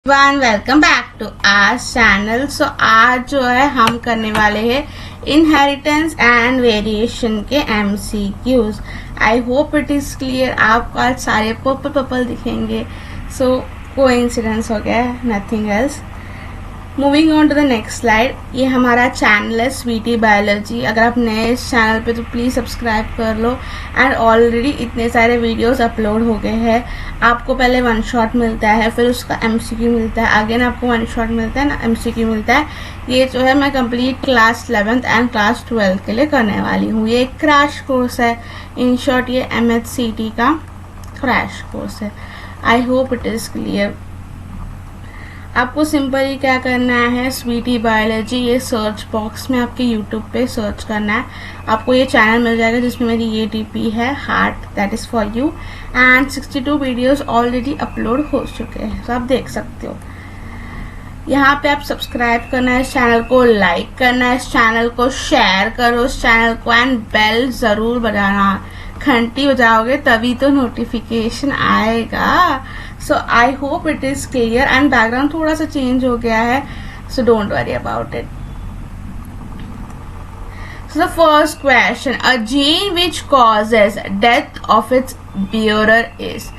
One welcome back to our channel. So आज जो है हम करने वाले हैं इनहेरिटेंस एंड वेरिएशन के MCQs। I hope it is clear. आपको आज सारे पर्पल दिखेंगे। सो कोइंसिडेंस हो गया, nothing else. Moving on to the next slide. ये हमारा चैनल है स्वीटी बायोलॉजी। अगर आप नए इस चैनल पे तो प्लीज़ सब्सक्राइब कर लो। एंड ऑलरेडी इतने सारे वीडियोस अपलोड हो गए हैं। आपको पहले वन शॉट मिलता है, फिर उसका MCQ मिलता है, अगेन आपको वन शॉट मिलता है ना, MCQ मिलता है। ये जो है मैं complete class 11th and class 12 के लिए करने वाली हूँ। ये एक क्रैश कोर्स है। इन शॉर्ट ये MHCT का क्रैश कोर्स है। I hope it is clear. आपको सिंपली क्या करना है, स्वीटी बायोलॉजी ये सर्च बॉक्स में आपके यूट्यूब पे सर्च करना है। आपको ये चैनल मिल जाएगा जिसमें मेरी ये DP है, heart that is for you. And 62 videos already upload हो चुके हैं, तो आप देख सकते हो। यहाँ पे आप सब्सक्राइब करना है, इस चैनल को लाइक करना है, इस चैनल को शेयर करो इस चैनल को, एंड बेल ज़रूर बजाना। घंटी बजाओगे तभी तो नोटिफिकेशन आएगा। So I hope it is clear. And background थोड़ा सा चेंज हो गया है, so don't worry about it. So the first question, a gene which causes death of its bearer is.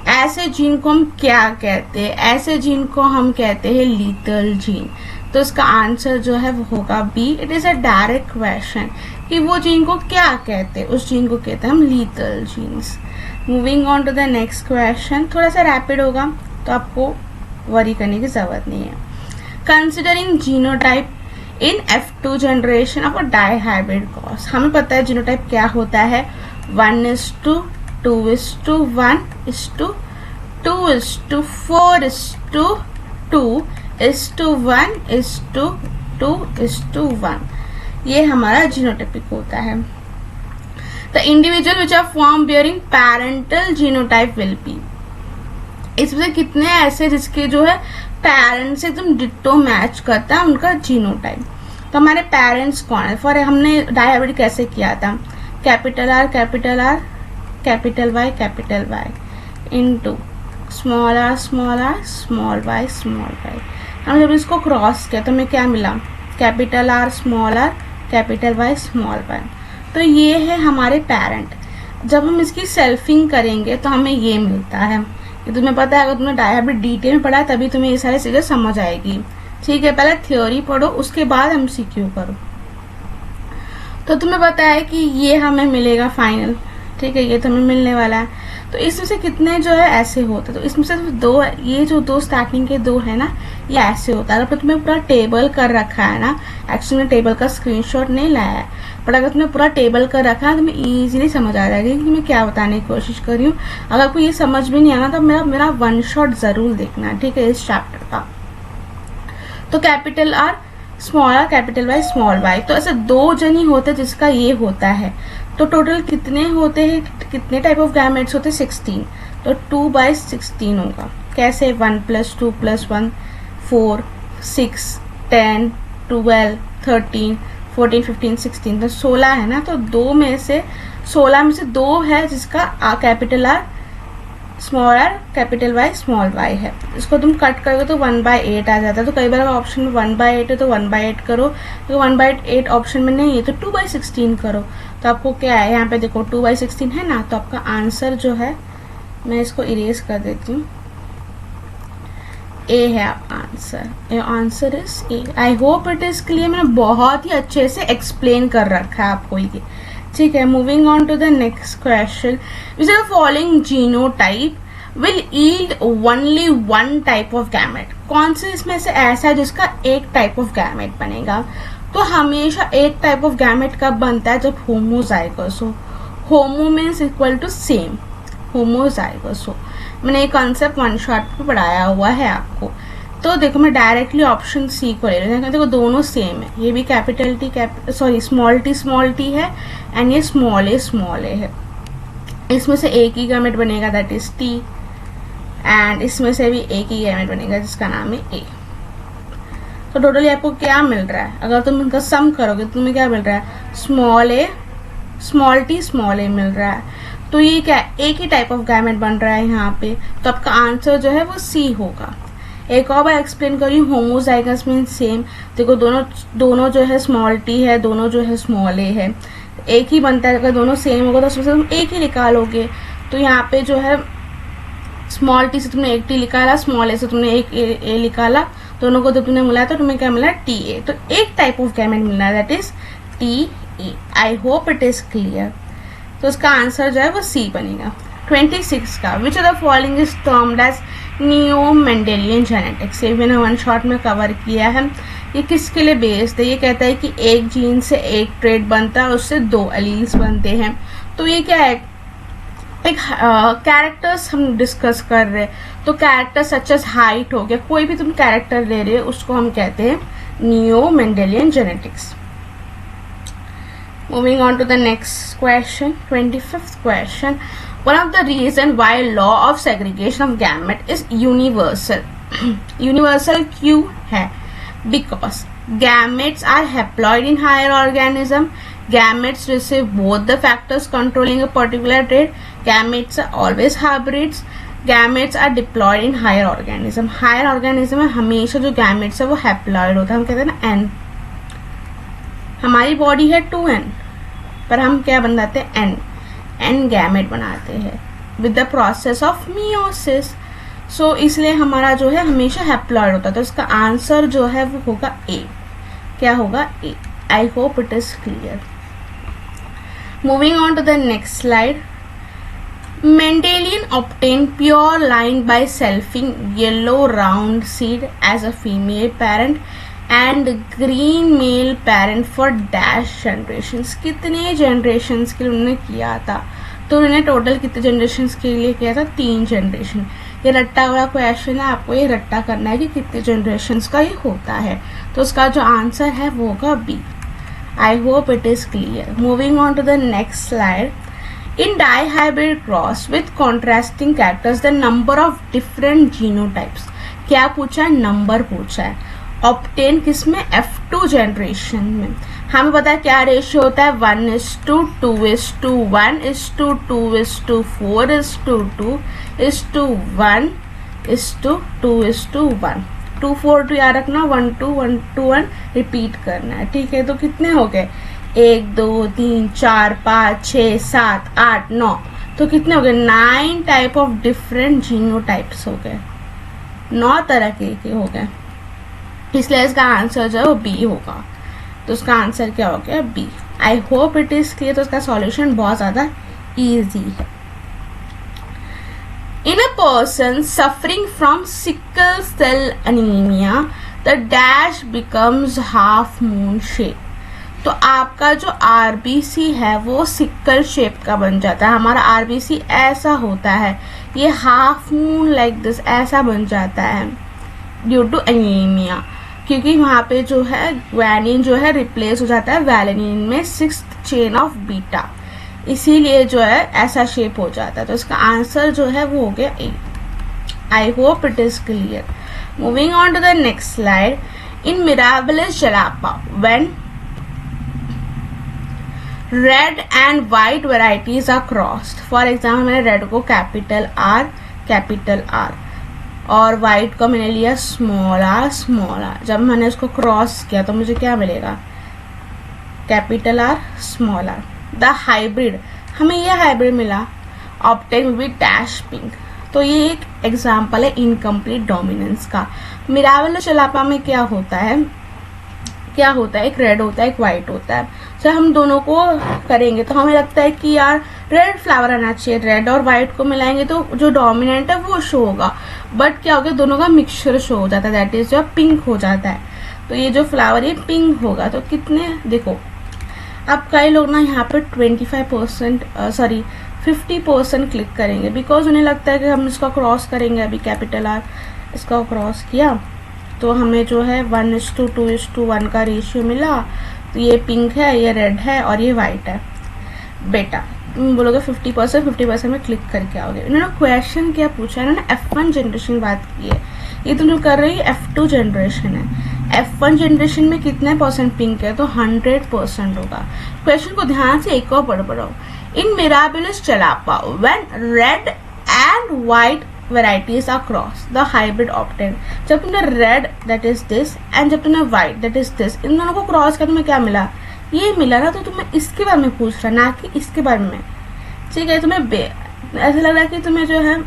ऐसे जीन को हम क्या कहते हैं? ऐसे जीन को हम कहते हैं लीथल जीन। तो इसका आंसर जो है वो होगा B. It is a direct question कि वो जीन को क्या कहते हैं। उस जीन को कहते हैं हम lethal genes. Moving on to the next question. थोड़ा सा रैपिड होगा तो आपको वरी करने की जरूरत नहीं है। Considering genotype in F2 generation of a dihybrid cross. हमें पता है जीनोटाइप क्या होता है, 1:2, 2:1, 2:4:2, 2:1:2:1। ये हमारा जीनोटाइपिक होता है। The individual which are form bearing parental genotype will be. इसमें कितने ऐसे जिसके जो है पेरेंट्स से एकदम डिट्टो मैच करता है उनका जीनोटाइप। तो हमारे पेरेंट्स कौन है? फॉर हमने डायहाइब्रिड कैसे किया था, capital R capital R capital Y capital Y into small r small y small y। हम जब इसको क्रॉस किया तो हमें क्या मिला, capital R small r capital Y small y। तो ये है हमारे पेरेंट। जब हम इसकी सेल्फिंग करेंगे तो हमें ये मिलता है। ये तुम्हें पता है, अगर तुमने डायहाइब्रिड डिटेल में पढ़ा तभी तुम्हें ये सारी चीजें समझ आएगी। ठीक है, पहले थ्योरी पढ़ो उसके बाद MCQ करो। तो तुम्हें पता है कि ये हमें मिलेगा फाइनल। ठीक है, ये तो हमें मिलने वाला है। तो इसमें से कितने जो है ऐसे होते, तो इसमें से दो, ये जो दो स्टार्टिंग के दो है ना, ये ऐसे होता है। अगर तुम्हें पूरा टेबल कर रखा है ना, एक्चुअली मैं टेबल का स्क्रीनशॉट नहीं लाया है, बट अगर तुम्हें पूरा टेबल कर रखा है तो तुम्हें इजीली समझ आ जाएगी कि मैं क्या बताने की कोशिश कर रही हूँ। अगर आपको ये समझ भी नहीं आना तो मेरा वन शॉट जरूर देखना, ठीक है, इस चैप्टर का। तो capital R small r capital Y small y, तो ऐसे दो जन ही होते जिसका ये होता है। तो टोटल कितने होते हैं, कितने टाइप ऑफ गैमेट्स होते हैं? 16। तो 2/16 होगा। कैसे? 1 + 2 + 1 4 6 10 12 13 14 15 16। तो 16 है ना, तो 16 में से दो है जिसका capital R small r capital Y small y है। इसको तुम कट करोगे तो 1/8 आ जाता है। तो कई बार ऑप्शन में 1/8 है तो 1/8 करो, तो 1/8 ऑप्शन में नहीं है तो 2/16 करो। तो आपको क्या है, यहाँ पे देखो 2/16 है ना, तो आपका आंसर जो है, मैं इसको इरेज कर देती हूँ, ए है answer. Answer is a. I hope it is clear. मैंने बहुत ही अच्छे से एक्सप्लेन कर रखा है आपको ये। ठीक है, moving on to the next question. Which are following genotype will yield only one type of gamete. कौन से इसमें से ऐसा है जिसका एक टाइप ऑफ गैमेट बनेगा? तो हमेशा एक टाइप ऑफ गैमेट कब बनता है? जब होमोजाइगस हो। Homo means equal to same, homozygous हो। मैंने ये कॉन्सेप्ट वन शॉट पे पढ़ाया हुआ है आपको। तो देखो मैं डायरेक्टली ऑप्शन सी को ले रही हूँ। देखो दोनों सेम है, ये भी कैपिटल टी स्मॉल टी है, एंड ये स्मॉल ए है। इसमें से एक ही गैमेट बनेगा दैट इज टी, एंड इसमें से भी एक ही गैमेट बनेगा जिसका नाम है ए। तो टोटली आपको क्या मिल रहा है? अगर तुम इनका सम करोगे तो तुम्हें क्या मिल रहा है? स्मॉल टी स्मॉल ए मिल रहा है। तो ये क्या, एक ही टाइप ऑफ गैमेट बन रहा है यहाँ पे। तो आपका आंसर जो है वो सी होगा। एक और बार एक्सप्लेन करी, होमोजाइगस मीन सेम। देखो दोनों जो है स्मॉल टी है, दोनों जो है स्मॉल ए है, एक ही बनता है। अगर दोनों सेम होगा तो उसमें से तुम एक ही निकालोगे। तो यहाँ पे जो है स्मॉल टी से तुमने एक टी निकाला, स्मॉल ए से तुमने एक ए निकाला, दोनों को जब तुमने मिलाया तो तुम्हें क्या मिला, टी ए। तो एक टाइप ऑफ गैमेट मिल रहा है, that is T A. I hope it is clear. तो इसका आंसर जो है वो सी बनेगा। 26 का, which of the following is termed as neo Mendelian genetics. ये मैंने वन शॉट में कवर किया है। ये किसके लिए बेस्ड है? ये कहता है कि एक जीन से एक ट्रेट बनता है, उससे 2 एलील्स बनते हैं। तो ये क्या है, एक कैरेक्टर्स हम डिस्कस कर रहे हैं। तो कैरेक्टर सच एज हाइट हो गया, कोई भी तुम कैरेक्टर ले रहे हो उसको हम कहते हैं neo Mendelian genetics. Moving on to the next question, 25th question. One of the reason why law of segregation of gamete is universal. Universal क्यों है? Because gametes are haploid in higher organism. Gametes receive both the factors controlling a particular trait. Gametes are always hybrids. Gametes are diploid in higher organism. Higher organism में हमेशा जो gametes है वो haploid होता है। हम कहते हैं ना N। हमारी बॉडी है 2N, पर हम क्या बनाते हैं, N गैमेट बनाते हैं with the process of meiosis. So इसलिए हमारा जो है हमेशा हैप्लॉइड होता है। तो इसका आंसर जो है वो होगा ए। क्या होगा, A. I hope it is clear. Moving on to the next slide. Mendelian obtained pure line by selfing yellow round seed as a female parent and green male parent for dash generations। कितने generations के लिए उन्होंने किया था? तो उन्होंने total कितने generations के लिए किया था? 3 generation। ये रट्टा वाला क्वेश्चन है, आपको ये रट्टा करना है कि कितने generations का ये होता है। तो उसका जो आंसर है वो होगा B. I hope it is clear. Moving on to the next slide. In dihybrid cross with contrasting characters, the number of different genotypes, क्या पूछा है, नंबर पूछा है। ऑप्टेन किसमें, F2 जनरेशन में। हमें पता है क्या रेशियो होता है, 1:2, 2:1, 2:4, 2:1, 2:1। 2:4 याद रखना, 1:1 रिपीट करना है, ठीक है। तो कितने हो गए, 1 2 3 4 5 6 7 8 9। तो कितने हो गए, 9 टाइप ऑफ डिफरेंट जीनोटाइप्स हो गए, 9 तरह के हो गए। इसलिए इसका आंसर जो है वो बी होगा। तो उसका आंसर क्या हो गया, B. I hope it is clear. तो उसका सॉल्यूशन बहुत ज्यादा इजी है। In a person suffering from sickle cell anemia, the dash becomes half moon shape। तो आपका जो आरबीसी है वो सिक्कल शेप का बन जाता है। हमारा आरबीसी ऐसा होता है, ये हाफ मून लाइक दिस ऐसा बन जाता है ड्यू टू एनीमिया, क्योंकि वहाँ पे जो है ग्वानिन जो है रिप्लेस हो जाता है वैलेनिन में 6th चेन ऑफ बीटा, इसीलिए जो है ऐसा शेप हो जाता है। तो इसका आंसर जो है वो हो गया A. I hope it is clear. Moving on to the next slide. In Mirabilis jalapa when red and white varieties are crossed. For example मैंने रेड को कैपिटल आर और व्हाइट को मैंने लिया स्मॉल आर। जब मैंने इसको क्रॉस किया तो मुझे क्या मिलेगा, capital R small R. The hybrid, हमें यह हाइब्रिड मिला, ऑप्टेन विद डैश पिंक। तो ये एक एग्जाम्पल है इनकम्प्लीट डोमिनेंस का। मिराबिलिस जलापा में क्या होता है, एक रेड होता है एक व्हाइट होता है। जब हम दोनों को करेंगे तो हमें लगता है कि यार रेड फ्लावर आना चाहिए, रेड और व्हाइट को मिलाएंगे तो जो डोमिनेंट है वो शो होगा, बट क्या होगा, दोनों का मिक्सचर शो हो जाता है, दैट इज जो पिंक हो जाता है। तो ये जो फ्लावर ये पिंक होगा। तो कितने, देखो अब कई लोग ना यहाँ पे 50% क्लिक करेंगे, बिकॉज उन्हें लगता है कि हम इसका क्रॉस करेंगे। अभी कैपिटल आर इसका क्रॉस किया तो हमें जो है 1:2:1 का रेशियो मिला। तो ये पिंक है, ये रेड है और ये व्हाइट है। बेटा तुम बोलोगे 50% में क्लिक करके आओगे। इन्होंने क्वेश्चन क्या पूछा, इन्होंने F1 जनरेशन की बात की है। ये तुम जो कर रही है F2 जनरेशन है। F1 जनरेशन में कितने % पिंक है, तो 100% होगा। क्वेश्चन को ध्यान से एक और पढ़ो। In Mirabilis jalapa when red and white varieties across the hybrid opted. जब तुमने red that is this and जब तुमने व्हाइट दैट इज दिस, इन दोनों को क्रॉस कर तुम्हें क्या मिला, ये मिला ना, तो तुम्हें इसके बारे में पूछ रहा ना कि इसके बारे में। ठीक है, तुम्हें ऐसा लग रहा है कि तुम्हें जो है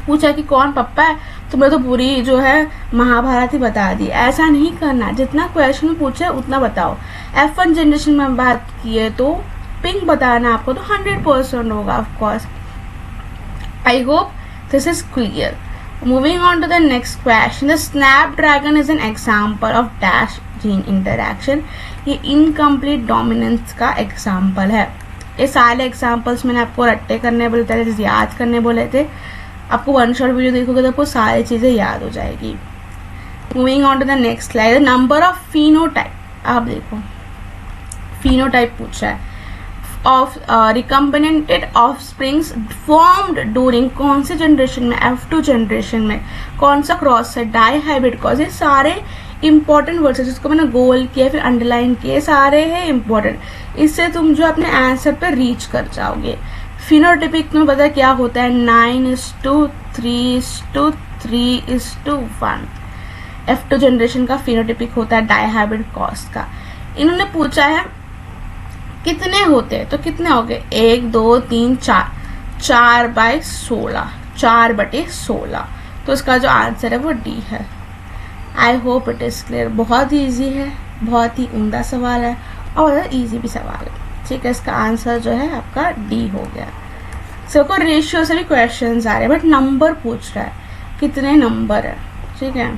पूछा कि कौन पप्पा है, तुम्हें तो पूरी जो है महाभारत ही बता दी। ऐसा नहीं करना, जितना क्वेश्चन में पूछे उतना बताओ। F1 जनरेशन में बात की है तो पिंक बताना आपको तो 100% होगा of course. I hope this is clear. Moving on to the next question, the snapdragon is an example of dash gene interaction. ये इनकम्प्लीट डोमिनेंस का एग्जाम्पल है। ये सारे एग्जाम्पल्स मैंने आपको रट्टे करने बोले थे, याद करने बोले थे। आपको वन शॉट वीडियो देखोगे तो आपको सारी चीजें याद हो जाएगी। Moving on to the next slide, number of phenotype. आप देखो फिनोटाइप पूछा है of recombinanted offsprings formed during कौन से जनरेशन में, F2 जनरेशन में। कौन सा क्रॉस है, डाई हाइब्रिड क्रॉस। ये सारे इंपॉर्टेंट वर्ड्स है जिसको मैंने गोल किया फिर अंडरलाइन किए, सारे हैं इंपॉर्टेंट। इससे तुम जो अपने आंसर पे रीच कर जाओगे। फिनोटाइपिक में पता क्या होता है, 9:3:3:1। F2 जनरेशन का फिनोटाइपिक होता है डाई हाइब्रिड क्रॉस का। इन्होंने पूछा है कितने होते हैं, तो कितने हो गए, 1 2 3 4, 4/16, 4/16। तो इसका जो आंसर है वो डी है। I hope it is clear. बहुत ही ईजी है, बहुत ही उम्दा सवाल है और ईजी भी सवाल है। ठीक है, इसका आंसर जो है आपका डी हो गया। सबको रेशियो से भी क्वेश्चन आ रहे हैं बट नंबर पूछ रहा है, कितने नंबर है। ठीक है,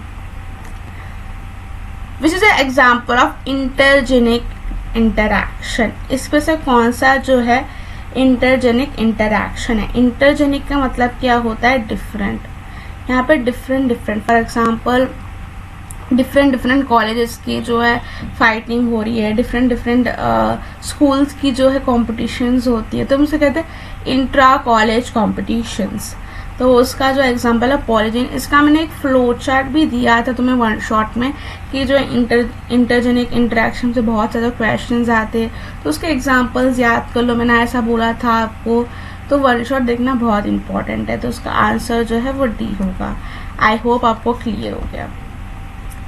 which is an example of intergenic interaction. इसमें से कौन सा जो है इंटरजेनिक इंटरैक्शन है। इंटरजेनिक का मतलब क्या होता है, डिफरेंट। यहाँ पे different for example different colleges की जो है फाइटिंग हो रही है, डिफरेंट स्कूल्स की जो है कॉम्पिटिशन्स होती है, तो हम उसे कहते हैं इंट्रा कॉलेज कॉम्पिटिशन्स। तो उसका जो एग्जांपल है पॉलीजीन। इसका मैंने एक फ्लो चार्ट भी दिया था तुम्हें वन शॉट में कि जो इंटरजेनिक इंटरेक्शन से बहुत ज़्यादा क्वेश्चंस आते हैं, तो उसके एग्जांपल्स याद कर लो। मैंने ऐसा बोला था आपको, तो वन शॉट देखना बहुत इंपॉर्टेंट है। तो उसका आंसर जो है वो डी होगा। आई होप आपको क्लियर हो गया।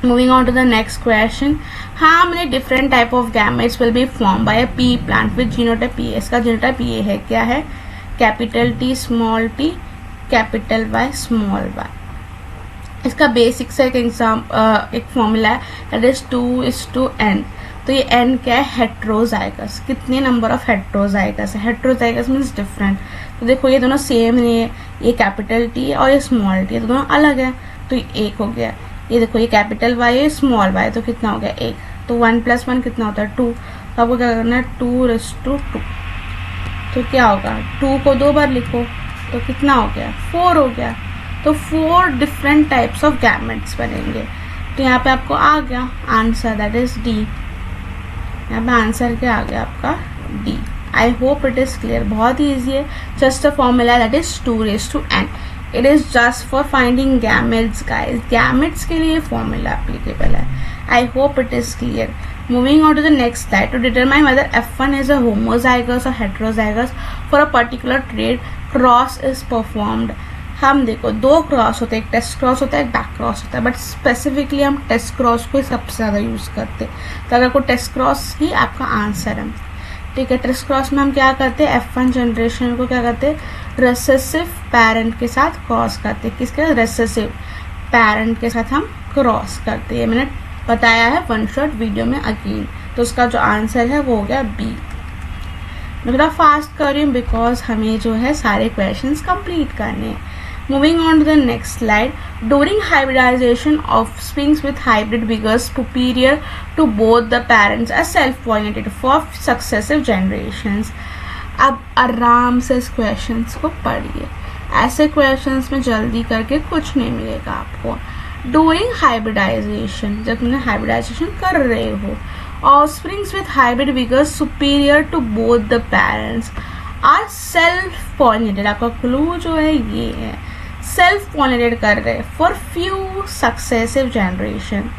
Moving on to the next question, how many different type of gametes will be formed by a pea plant with genotype P? इसका genotype ये है, क्या है, capital T small t capital Y small y। इसका basic से एक formula है that is 2:n। तो ये n क्या है, हेट्रोजाइगस। कितने नंबर ऑफ हेट्रोजाइगस है, हेट्रोजाइगस मीन्स डिफरेंट। तो देखो ये दोनों सेम नहीं है, ये कैपिटल T और ये स्मॉल t, तो दोनों अलग है, तो ये एक हो गया। ये देखो ये कैपिटल Y है स्मॉल y, तो कितना हो गया, 1। तो 1 + 1 कितना होता है, 2। तो आपको क्या करना है, 2:2। तो क्या होगा, 2 को 2 बार लिखो तो कितना हो गया, 4 हो गया। तो 4 डिफरेंट टाइप्स ऑफ गैमेट्स बनेंगे। तो यहाँ पे आपको आ गया आंसर दैट इज डी। यहाँ पे आंसर क्या आ गया आपका, D. I hope it is clear. बहुत ही ईजी है, just a formula that is 2:n। It is just for finding gametes guys. Gametes के लिए फॉर्मूला एप्लीकेबल है। I hope it is clear. Moving on to the next slide, to determine whether F1 is a homozygous or heterozygous for a particular trait, cross is performed. हम देखो 2 cross होते हैं, एक test cross होता है, एक back cross होता है, बट स्पेसिफिकली हम टेस्ट क्रॉस को सबसे ज़्यादा यूज़ करते हैं। तो अगर कोई टेस्ट क्रॉस ही आपका आंसर है। ठीक है, टेस्ट क्रॉस में हम क्या करते हैं, F1 जनरेशन को क्या करते हैं, रेसेसिव पेरेंट के साथ क्रॉस करते हैं। किसके, रेसेसिव पेरेंट के साथ हम क्रॉस करते हैं। मैंने बताया है वन शॉट वीडियो में अगेन। तो उसका जो आंसर है वो हो गया बी। मैं थोड़ा फास्ट कर रही हूँ बिकॉज हमें जो है सारे क्वेश्चंस कंप्लीट करने हैं। Moving on to the next slide, during hybridization of springs with hybrid vigours superior to both the parents are self pollinated for successive generations. अब आराम से इस क्वेश्चंस को पढ़िए, ऐसे क्वेश्चंस में जल्दी करके कुछ नहीं मिलेगा आपको। डूइंग हाइब्रिडाइजेशन, जब तुमने हाइब्रिडाइजेशन कर रहे हो, offsprings with hybrid vigours superior to both the parents are self pollinated. आपका क्लू जो है ये है, सेल्फ पॉलिनेटेड कर रहे हैं फॉर फ्यू सक्सेसिव जनरेशन।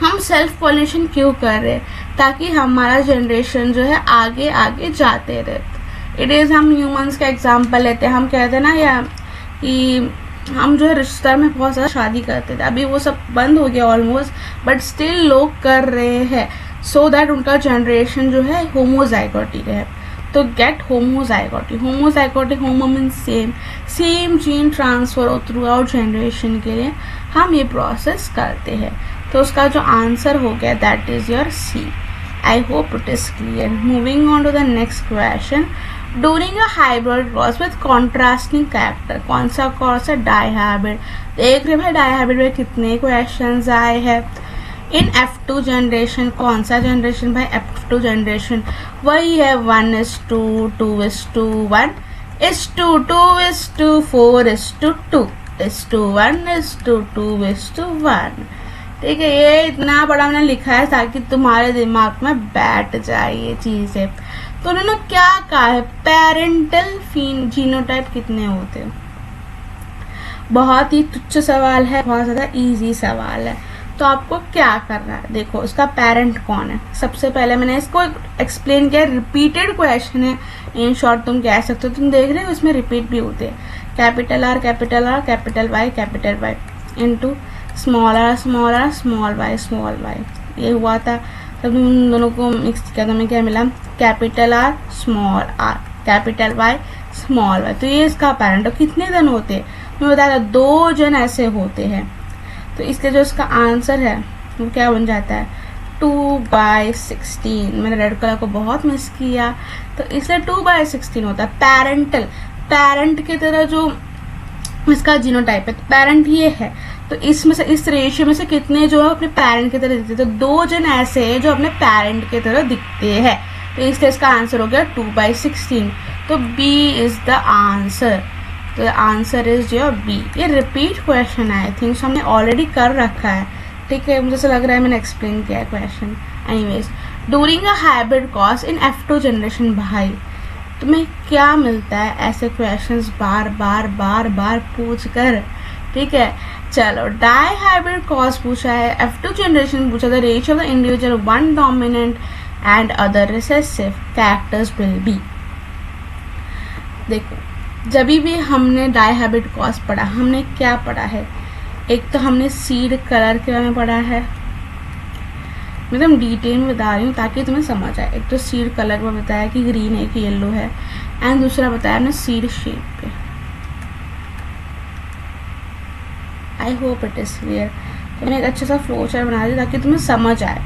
हम सेल्फ पॉलिनेशन क्यों कर रहे हैं, ताकि हमारा जनरेशन जो है आगे आगे जाते रहे। इट इज, हम ह्यूमंस का एग्जाम्पल लेते हैं, हम कहते हैं ना या कि हम जो है रिश्तेदार में बहुत ज़्यादा शादी करते थे, अभी वो सब बंद हो गया ऑलमोस्ट, बट स्टिल लोग कर रहे हैं सो दैट उनका जनरेशन जो है होमोजाइगोटिक है। तो get homozygotic, homozygotic homo means same gene transfer हो थ्रू आउट जनरेशन के लिए हम ये प्रोसेस करते हैं। तो उसका जो आंसर हो गया that is your C. I hope it is clear. Moving on to the next question. During a hybrid cross with contrasting character, कौन सा क्रॉस है? डाइहाइब्रिड। देख रहे भाई डाइहाइब्रिड में कितने क्वेश्चंस आए हैं। इन F2 जनरेशन, कौन सा जनरेशन भाई? F2 जनरेशन वही है 1:2, 2:1, 2:2, 4:2, 1:1, ठीक है। ये इतना बड़ा मैंने लिखा है ताकि तुम्हारे दिमाग में बैठ जाए ये चीजें। तो उन्होंने क्या कहा है? पेरेंटल जीनोटाइप कितने होते हैं? बहुत ही तुच्छ सवाल है, बहुत ज्यादा इजी सवाल है। तो आपको क्या करना है? देखो इसका पेरेंट कौन है। सबसे पहले मैंने इसको एक्सप्लेन किया, रिपीटेड क्वेश्चन है, इन शॉर्ट तुम कह सकते हो। तुम देख रहे हो इसमें रिपीट भी होते हैं। Capital R capital R capital Y into small R small R small Y. ये हुआ था, तब उन दोनों को मिक्स किया तो हमें क्या मिला? Capital R small R capital Y small Y. तो ये इसका पेरेंट। और कितने जन होते हैं? मैं बताया 2 जन ऐसे होते हैं। तो इसलिए जो इसका आंसर है वो क्या बन जाता है? 2/16। मैंने रेड कलर को बहुत मिस किया, तो इसलिए 2/16 होता है। पेरेंट की तरह जो इसका जीनोटाइप है, तो पेरेंट ये है, तो इसमें से इस रेशियो में से कितने जो है अपने पेरेंट की तरह दिखते हैं? तो 2 जन ऐसे हैं जो अपने पेरेंट की तरह दिखते हैं। तो इसलिए इसका आंसर हो गया 2/16। तो बी इज द आंसर। तो आंसर इज योर बी। ये रिपीट क्वेश्चन है, आई थिंक हमने ऑलरेडी कर रखा है, ठीक है। मुझे ऐसा लग रहा है मैंने एक्सप्लेन किया है question. Anyways, during a hybrid cross in F2 generation, भाई तुम्हें क्या मिलता है ऐसे क्वेश्चंस बार बार पूछ कर, ठीक है। चलो, डाई हाइब्रिड क्रॉस पूछा है, F2 जनरेशन पूछा था। Ratio of the individual, 1 dominant and other recessive characters will be. देखो जब भी हमने डाई हाइब्रिड क्रॉस पढ़ा, हमने क्या पढ़ा है? एक तो हमने सीड कलर के बारे में पढ़ा है, मैं एकदम डिटेल में बता रही हूँ ताकि तुम्हें समझ आए। एक तो सीड कलर में बताया कि ग्रीन है कि येलो है, एंड दूसरा बताया हमने सीड शेप पे। आई होप इट इज क्लियर। तो मैंने एक अच्छा सा फ्लो चार्ट बना दिया ताकि तुम्हें समझ आए।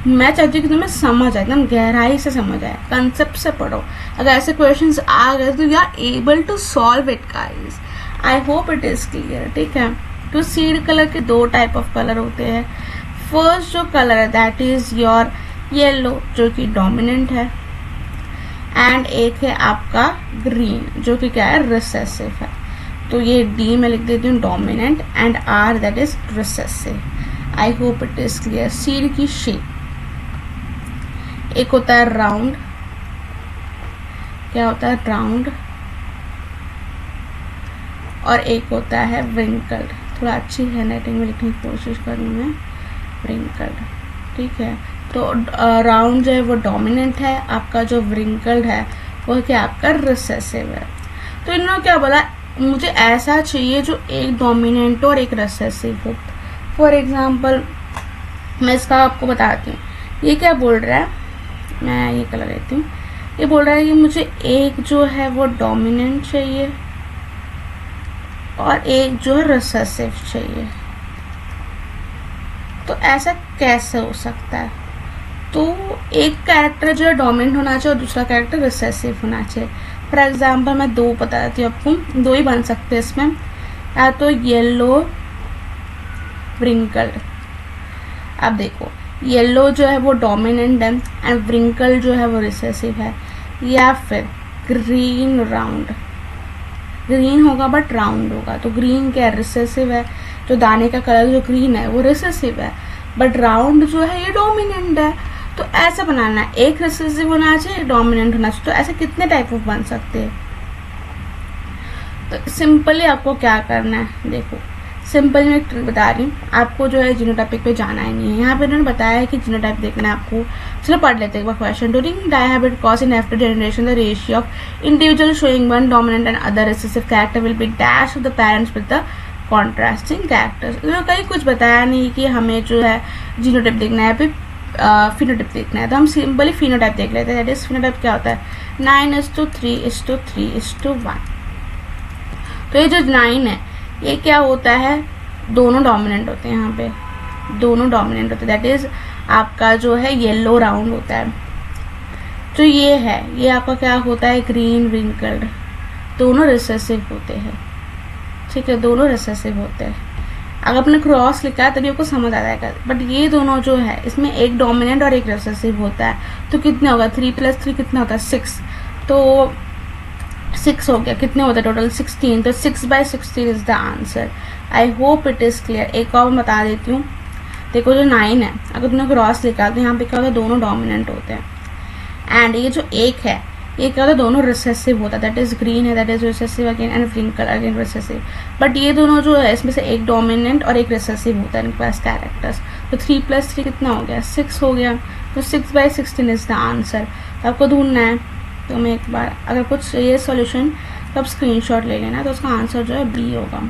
मैं चाहती हूँ कि तुम्हें समझ आए, एकदम गहराई से समझ आए, कंसेप्ट से पढ़ो। अगर ऐसे क्वेश्चंस आ गए तो you are able to solve it guys. I hope it is clear, ठीक है। तो सीड कलर के 2 टाइप ऑफ कलर होते हैं। फर्स्ट जो कलर है दैट इज योर येलो, जो कि डोमिनेंट है, एंड एक है आपका ग्रीन, जो कि क्या है? रिसेसिव है। तो ये डी में लिख देती हूँ dominant, and R that is recessive. I hope it is clear. Seed की शेप, एक होता है राउंड, क्या होता है? राउंड, और एक होता है व्रिंकल्ड। थोड़ा अच्छी हैंडराइटिंग में लिखने की कोशिश करूँ मैं, व्रिंकल्ड, ठीक है। तो राउंड जो है वो डोमिनेंट है, आपका जो व्रिंकल्ड है वो क्या आपका रिसेसिव है। तो इन्होंने क्या बोला? मुझे ऐसा चाहिए जो एक डोमिनेंट और एक रिसेसिव हो। फॉर एग्जाम्पल मैं इसका आपको बताती हूँ। ये क्या बोल रहा है? मैं ये कलर लेती हूँ। ये बोल रहा है कि मुझे एक जो है वो डोमिनेंट चाहिए और एक जो है रिसेसिव चाहिए। तो ऐसा कैसे हो सकता है? तो एक कैरेक्टर जो है डोमिनेंट होना चाहिए और दूसरा कैरेक्टर रिसेसिव होना चाहिए। फॉर एग्जाम्पल मैं 2 बताती हूँ आपको, 2 ही बन सकते हैं इसमें, या तो येलो व्रिंकल्ड। अब देखो येलो जो है वो डोमिनेंट है एंड व्रिंकल जो है वो रिसेसिव है, या फिर ग्रीन राउंड। ग्रीन होगा बट राउंड होगा, तो ग्रीन क्या रिसेसिव है, जो दाने का कलर जो ग्रीन है वो रिसेसिव है, बट राउंड जो है ये डोमिनेंट है। तो ऐसा बनाना है, एक रिसेसिव होना चाहिए, एक डोमिनेंट होना चाहिए। तो ऐसे कितने टाइप ऑफ बन सकते हैं? तो सिंपली आपको क्या करना है, देखो सिंपल मैं एक ट्रिक बता रही हूँ आपको, जो है जीनोटाइपिक पे जाना ही नहीं है। यहाँ पे उन्होंने बताया है कि जीनोटाइप देखना है आपको। चलो पढ़ लेते हैं एक बार question. During dihybrid cross in after generation the ratio of individual showing one dominant and other recessive character will be dash of the parents with the contrasting characters. उन्होंने कहीं कुछ बताया नहीं कि हमें जो है जीनोटाइप देखना है, फिर फिनोटाइप देखना है। तो हम सिंपली फिनोटाइप देख लेते हैं। दैट इज फिनोटाइप क्या होता है, 9:3:3:1। तो ये जो 9 है ये क्या होता है, दोनों डोमिनेंट होते हैं, यहाँ पे दोनों डोमिनेंट होते हैं। दैट इज आपका जो है येलो राउंड होता है। तो ये है, ये आपका क्या होता है, ग्रीन विंकल्ड, दोनों रिसेसिव होते हैं। ठीक है, दोनों रिसेसिव होते हैं। अगर आपने क्रॉस लिखा है तभी आपको समझ आ जाएगा। बट ये दोनों जो है इसमें एक डोमिनेंट और एक रिसेसिव होता है। तो कितने होगा, 3 + 3 कितना होता है, 6। तो 6 हो गया, कितने होता है टोटल, 16। तो 6/16 is the answer. I hope it is clear. एक और बता देती हूँ, देखो जो 9 है अगर तुमने क्रॉस लिखा तो यहाँ पे क्या होता है, दोनों डोमिनेंट होते हैं। एंड ये जो 1 है ये क्या होता है, दोनों रिसेसिव होता है। दैट इज ग्रीन है, that is recessive again, and wrinkle again recessive. But ये दोनों जो है इसमें से एक डोमिनेंट और एक रिसेसिव होता है इनके पास कैरेक्टर्स। तो 3 + 3 कितना हो गया, 6 हो गया। तो 6/16 इज द आंसर। तो आपको ढूंढना है। तो मैं एक बार अगर कुछ ये सॉल्यूशन तो आप स्क्रीनशॉट ले लेना। तो उसका आंसर जो है बी होगा।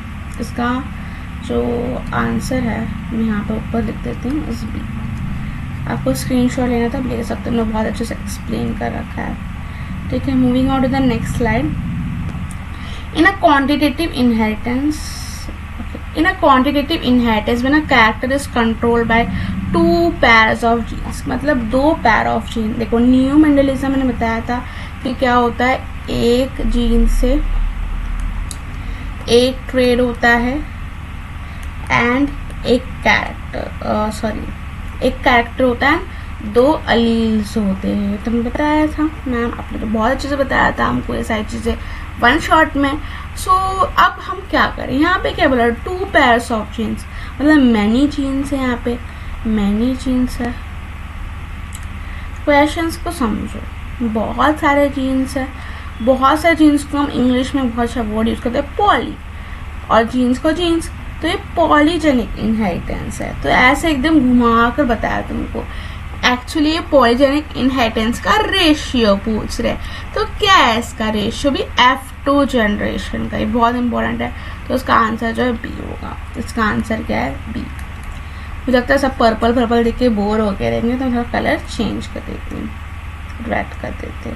इसका जो आंसर है मैं यहाँ पे ऊपर लिख देती हूँ, इस बी। आपको स्क्रीनशॉट लेना था, ले सकते हो, बहुत अच्छे से एक्सप्लेन कर रखा है। ठीक है, moving on to the next slide. In a quantitative inheritance, in a quantitative inheritance when a character is controlled by 2 pairs of genes, मतलब 2 pair of gene। देखो न्यू मेंडलिज्म मैंने बताया था कि क्या होता है, एक जीन से एक ट्रेड होता है एंड एक कैरेक्टर होता है, 2 अलील्स होते हैं। तो मैंने बताया था मैम, आपने तो बहुत अच्छे से बताया था हमको ये सारी चीज़ें वन शॉट में। सो अब हम क्या करें, यहाँ पे क्या बोला, 2 pairs ऑफ जीन्स, मतलब मैनी जीन्स है, यहाँ पे मैनी जीन्स है। क्वेश्चंस को समझो, बहुत सारे जीन्स है। बहुत सारे जीन्स को हम इंग्लिश में बहुत अच्छा वर्ड यूज करते हैं, पॉली, और जीन्स को जीन्स। तो ये पॉलीजेनिक इनहेरिटेंस है। तो ऐसे एकदम घुमा कर बताया तुमको। एक्चुअली ये पॉलीजेनिक इनहेरिटेंस का रेशियो पूछ रहे। तो क्या है इसका रेशियो भी, F2 जनरेशन का। ये बहुत इंपॉर्टेंट है। तो इसका आंसर जो है बी होगा। इसका आंसर क्या है, बी। मुझे लगता है सब पर्पल पर्पल देख के बोर हो गए रहेंगे, तो थोड़ा कलर चेंज कर देती हूँ, रेड कर देते।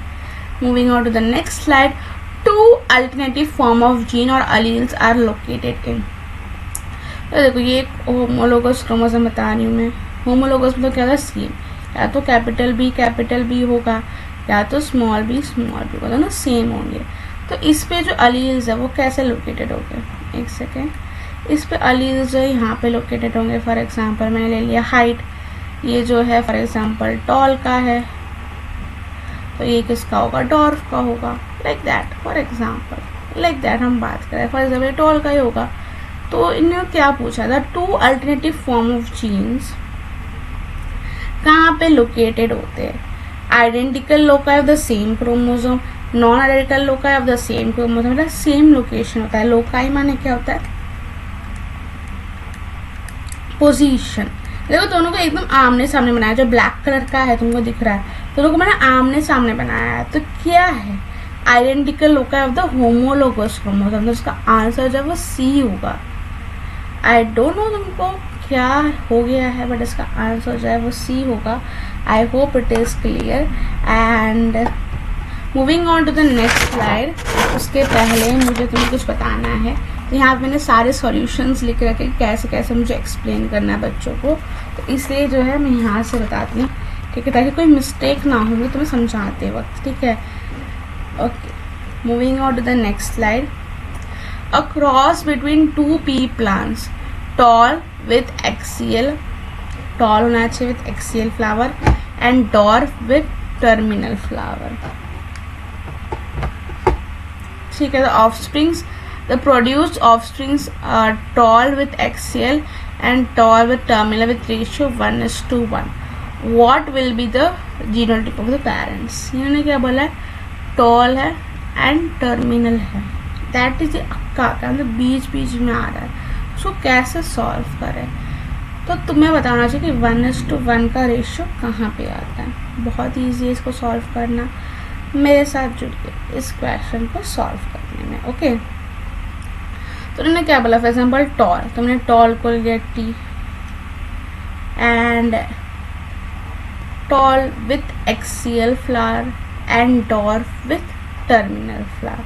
Moving on to the next slide. 2 alternative form of gene और अलील्स आर लोकेटेड इन। तो देखो ये होमोलोगस क्रोमोसोम बता रही हूँ मैं। होमोलोगस मतलब क्या होता है, सेम, या तो कैपिटल बी होगा या तो स्मॉल बी होगा, दोनों सेम होंगे। तो इस पे जो अलील्स है वो कैसे लोकेटेड होंगे, एक सेकेंड। इस पे अलील्स जो है यहाँ पे लोकेटेड होंगे। फॉर एग्जांपल मैंने ले लिया हाइट, ये जो है फॉर एग्जांपल टॉल का है, तो ये किसका होगा, डॉर्फ का होगा। Like that, for example like that हम बात करें, फॉर एग्जांपल टॉल का ही होगा। तो इन्होंने क्या पूछा था, 2 अल्टरनेटिव फॉर्म ऑफ जीन्स कहाँ पे लोकेटेड होते हैं। Identical loci of the same chromosome, non identical loci of the same chromosome, मतलब सेम लोकेशन होता है। लोकाई माने क्या होता है, पोजीशन। देखो दोनों को एकदम आमने सामने बनाया, जो ब्लैक कलर का है तुमको दिख रहा है, दोनों को मैंने आमने सामने बनाया है। तो क्या है, identical loci of the homologous chromosome. तो उसका आंसर जो है वो सी होगा। आई डोंट नो तुमको क्या हो गया है, बट इसका आंसर जो है वो सी होगा। I hope it is clear. And moving on to the next slide. उसके पहले मुझे तुम्हें कुछ बताना है। तो यहाँ पे मैंने सारे सॉल्यूशंस लिख रखे कैसे कैसे मुझे एक्सप्लेन करना है बच्चों को, तो इसलिए जो है मैं यहाँ से बताती हूँ, ठीक है, ताकि कोई मिस्टेक ना हो तुम्हें समझाते वक्त, ठीक है। Okay, moving on to the next slide. A cross between 2 pea plants, tall with axial, tall होना चाहिए with axial flower, and dwarf with terminal flower, ठीक है। the produced offsprings are tall with axial and tall with terminal with ratio 1:1. What will be the genotype of the parents? इन्होंने क्या बोला है, tall है and terminal है, that is अक्का का, मतलब बीच बीच में आ रहा है। उसको कैसे सॉल्व करें। तो तुम्हें बताना चाहिए कि 1:1 का रेशियो कहाँ पे आता है। बहुत ईजी है इसको सॉल्व करना, मेरे साथ जुड़िए इस क्वेश्चन को सॉल्व करने में। ओके, तो उन्होंने क्या बोला, फॉर एग्जाम्पल टॉल, तुमने टॉल को लिया T and tall with axial flower and dwarf with terminal flower,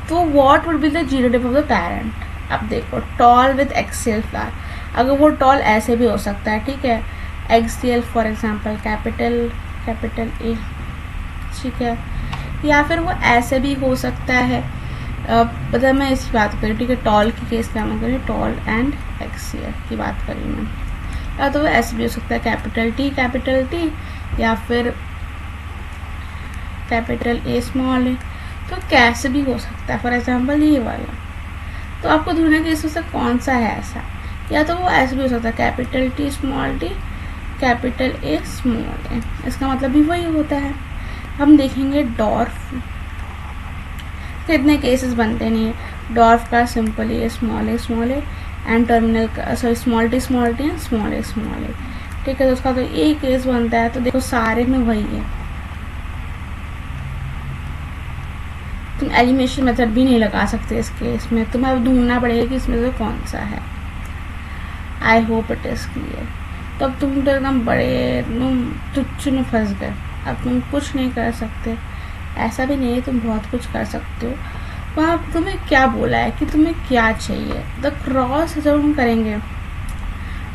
तो what would be the genotype of the parent. अब देखो टॉल विथ एक्सियल फ्लावर, अगर वो टॉल ऐसे भी हो सकता है, ठीक है, axial for example capital A, ठीक है, या फिर वो ऐसे भी हो सकता है, मतलब मैं इसकी बात करी, ठीक है, टॉल की केस में मैं करी, टॉल एंड एक्सियल की बात करी मैं, या तो वो ऐसे भी हो सकता है कैपिटल टी या फिर कैपिटल ए स्मॉल ए, तो कैसे भी हो सकता है, फॉर एग्जाम्पल ये वाला। तो आपको ढूंढना कि इसमें से कौन सा है ऐसा, या तो वो ऐसे भी हो सकता है capital T small T capital A small A, इसका मतलब भी वही होता है। हम देखेंगे डॉर्फ, कितने केसेस बनते नहीं है डॉर्फ का, simple A small A and terminal का sorry small T and small A, ठीक है, तो उसका तो एक केस बनता है। तो देखो सारे में वही है, तुम एलिमिनेशन मेथड भी नहीं लगा सकते इस केस में, तुम्हें अब ढूंढना पड़ेगा कि इसमें से कौन सा है। I hope it is clear. तो अब तुम तो एकदम बड़े तुच्छ में फंस गए, अब तुम कुछ नहीं कर सकते, ऐसा भी नहीं है, तुम बहुत कुछ कर सकते हो। वहाँ तुम्हें क्या बोला है कि तुम्हें क्या चाहिए, द क्रॉस जब हम करेंगे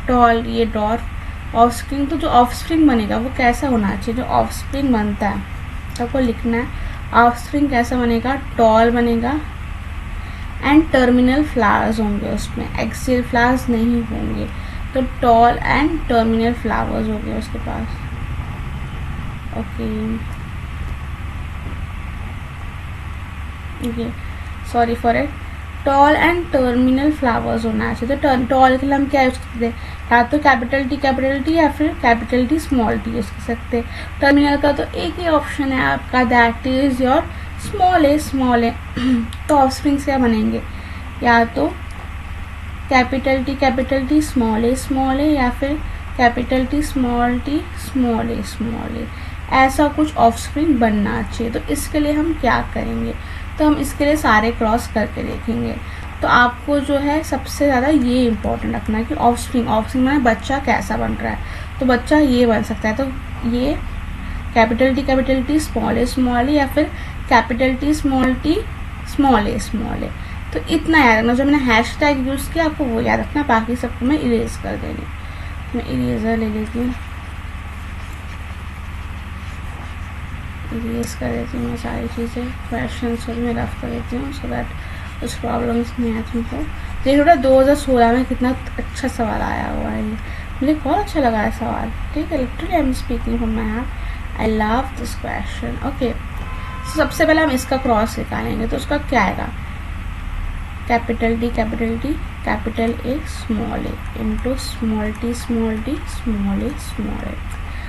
टॉल ये डॉर्फ ऑफस्प्रिंग, तो जो ऑफस्प्रिंग बनेगा वो कैसा होना चाहिए, जो ऑफस्प्रिंग बनता है सबको लिखना है, ऑफस्प्रिंग कैसा बनेगा, टॉल बनेगा एंड टर्मिनल फ्लावर्स होंगे, उसमें एक्सियल फ्लावर्स नहीं होंगे, तो टॉल एंड टर्मिनल फ्लावर्स हो गए उसके पास। Okay sorry for it, tall and terminal flowers होना चाहिए। तो टॉल के लिए हम क्या यूज करते हैं, या तो कैपिटल टी या फिर capital T small T use कर सकते हैं। टर्मिनल का तो एक ही ऑप्शन है आपका, that is your small A. तो ऑफस्प्रिंग क्या बनेंगे, या तो कैपिटल टी स्मॉल ए या फिर कैपिटल टी स्मॉल ए, ऐसा कुछ ऑफस्प्रिंग बनना चाहिए। तो इसके लिए हम क्या करेंगे, तो हम इसके लिए सारे क्रॉस करके देखेंगे। तो आपको जो है सबसे ज़्यादा ये इम्पोर्टेंट रखना है कि ऑफस्प्रिंग में बच्चा कैसा बन रहा है, तो बच्चा ये बन सकता है, तो ये कैपिटल टी स्मॉल ए या फिर कैपिटल टी स्मॉल ए। तो इतना याद रखना, जो मैंने हैशटैग यूज़ किया आपको वो याद रखना, बाकी सबको मैं इरेज कर देंगे। मैं इरेजर ले लेती हूँ, इरेज कर देती हूँ मैं सारी चीज़ें, क्वेश्चन को मैं रफ कर देती हूँ सो दैट कुछ प्रॉब्लम्स नहीं आए तुमको। देखो 2016 में कितना अच्छा सवाल आया हुआ है, मुझे बहुत अच्छा लगा है सवाल, ठीक है, literally I am speaking from my heart, I love this question. Okay, सबसे पहले हम इसका क्रॉस निकालेंगे, तो उसका क्या आएगा, capital capital A small A into small T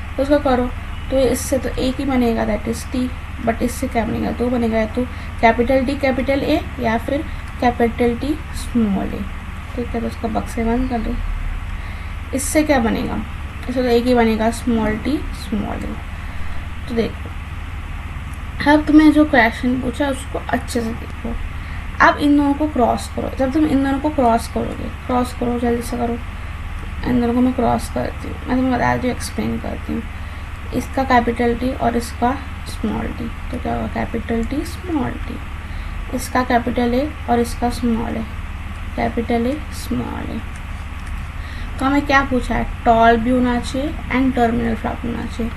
तो उसका करो, तो इससे तो एक ही बनेगा दैट इज टी, बट इससे क्या बनेगा, दो बनेगा, या तो कैपिटल ए या फिर कैपिटल टी स्मॉल ए, ठीक है, तो उसका बक्से बंद कर दो। इससे क्या बनेगा, इससे तो एक ही बनेगा स्मॉल टी स्मॉल ए। तो देखो अब तुम्हें जो क्वेश्चन पूछा उसको अच्छे से देखो, अब इन दोनों को क्रॉस करो। जब तुम इन दोनों को क्रॉस करोगे, क्रॉस करो जल्दी से करो, इन दोनों को मैं क्रॉस करती हूँ, मैं तुम्हें बता दी एक्सप्लेन करती हूँ। इसका कैपिटल टी और इसका स्मॉल टी, तो क्या होगा कैपिटल टी स्मॉल टी, इसका कैपिटल ए और इसका small A, capital A small A. तो हमें क्या पूछा है, टॉल भी होना चाहिए एंड टर्मिनल फ्लावर होना चाहिए।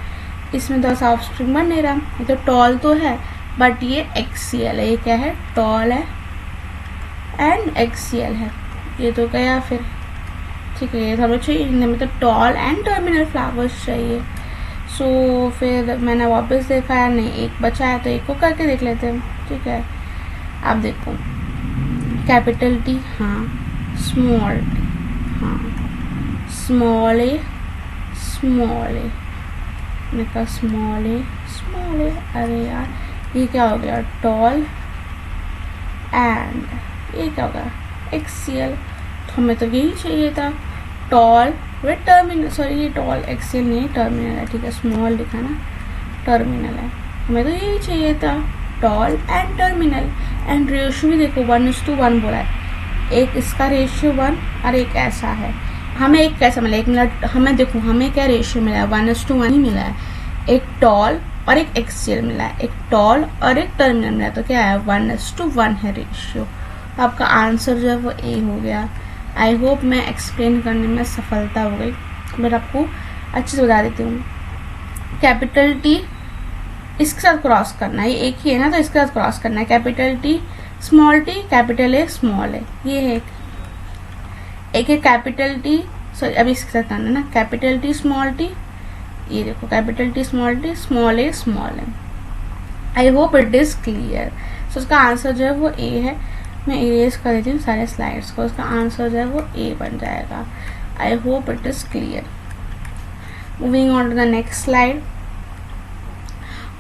इसमें तो ऐसा ऑफस्प्रिंग बन नहीं रहा, ये तो टॉल तो है बट ये एक्सियल है, ये क्या है, टॉल है एंड एक्सियल है, ये तो गया फिर, ठीक है, ये तो हमें चाहिए, हमें तो टॉल एंड टर्मिनल फ्लावर्स चाहिए। सो फिर मैंने वापस देखा यार नहीं, एक बचा है तो एक को करके देख लेते हैं, ठीक है। अब देखो कैपिटल टी हाँ, स्मॉल टी हाँ, स्मॉल ए मैंने कहा स्मॉल ए, अरे यार ये क्या हो गया, टॉल एंड ये क्या होगा एक्सियल, हमें तो यही चाहिए था, टॉल विद टर्मिनल, सॉरी ये टॉल एक्सेल नहीं टर्मिनल है, ठीक है, स्मॉल लिखा ना, टर्मिनल है, हमें तो यही चाहिए था, toll and terminal. And ratio भी देखो 1:1 बोला है, एक इसका रेशियो 1 और एक ऐसा है, हमें एक कैसा मिला, एक मिला, हमें देखो हमें क्या रेशियो मिला है, 1:1 ही मिला है, एक टॉल और एक एक्सेल मिला है, एक टॉल और एक टर्मिनल मिला है, तो क्या है 1:1 है रेशियो। तो आपका आंसर जो है वो ए हो गया। आई होप मैं एक्सप्लेन करने में सफलता हो गई, बट आपको अच्छे से बता देती हूँ। कैपिटल टी इसके साथ क्रॉस करना है, ये एक ही है ना, तो इसके साथ क्रॉस करना है, capital T small T, capital A small है, ये है एक है कैपिटल टी, सॉरी अभी इसके साथ करना है ना, कैपिटल टी स्मॉल टी, ये देखो capital T small T, small A small है। I hope it is clear. So उसका आंसर जो है वो ए है। मैं इरेज कर देती हूँ सारे स्लाइड्स को, उसका आंसर जो है वो ए बन जाएगा। I hope it is clear. Moving on to the next slide.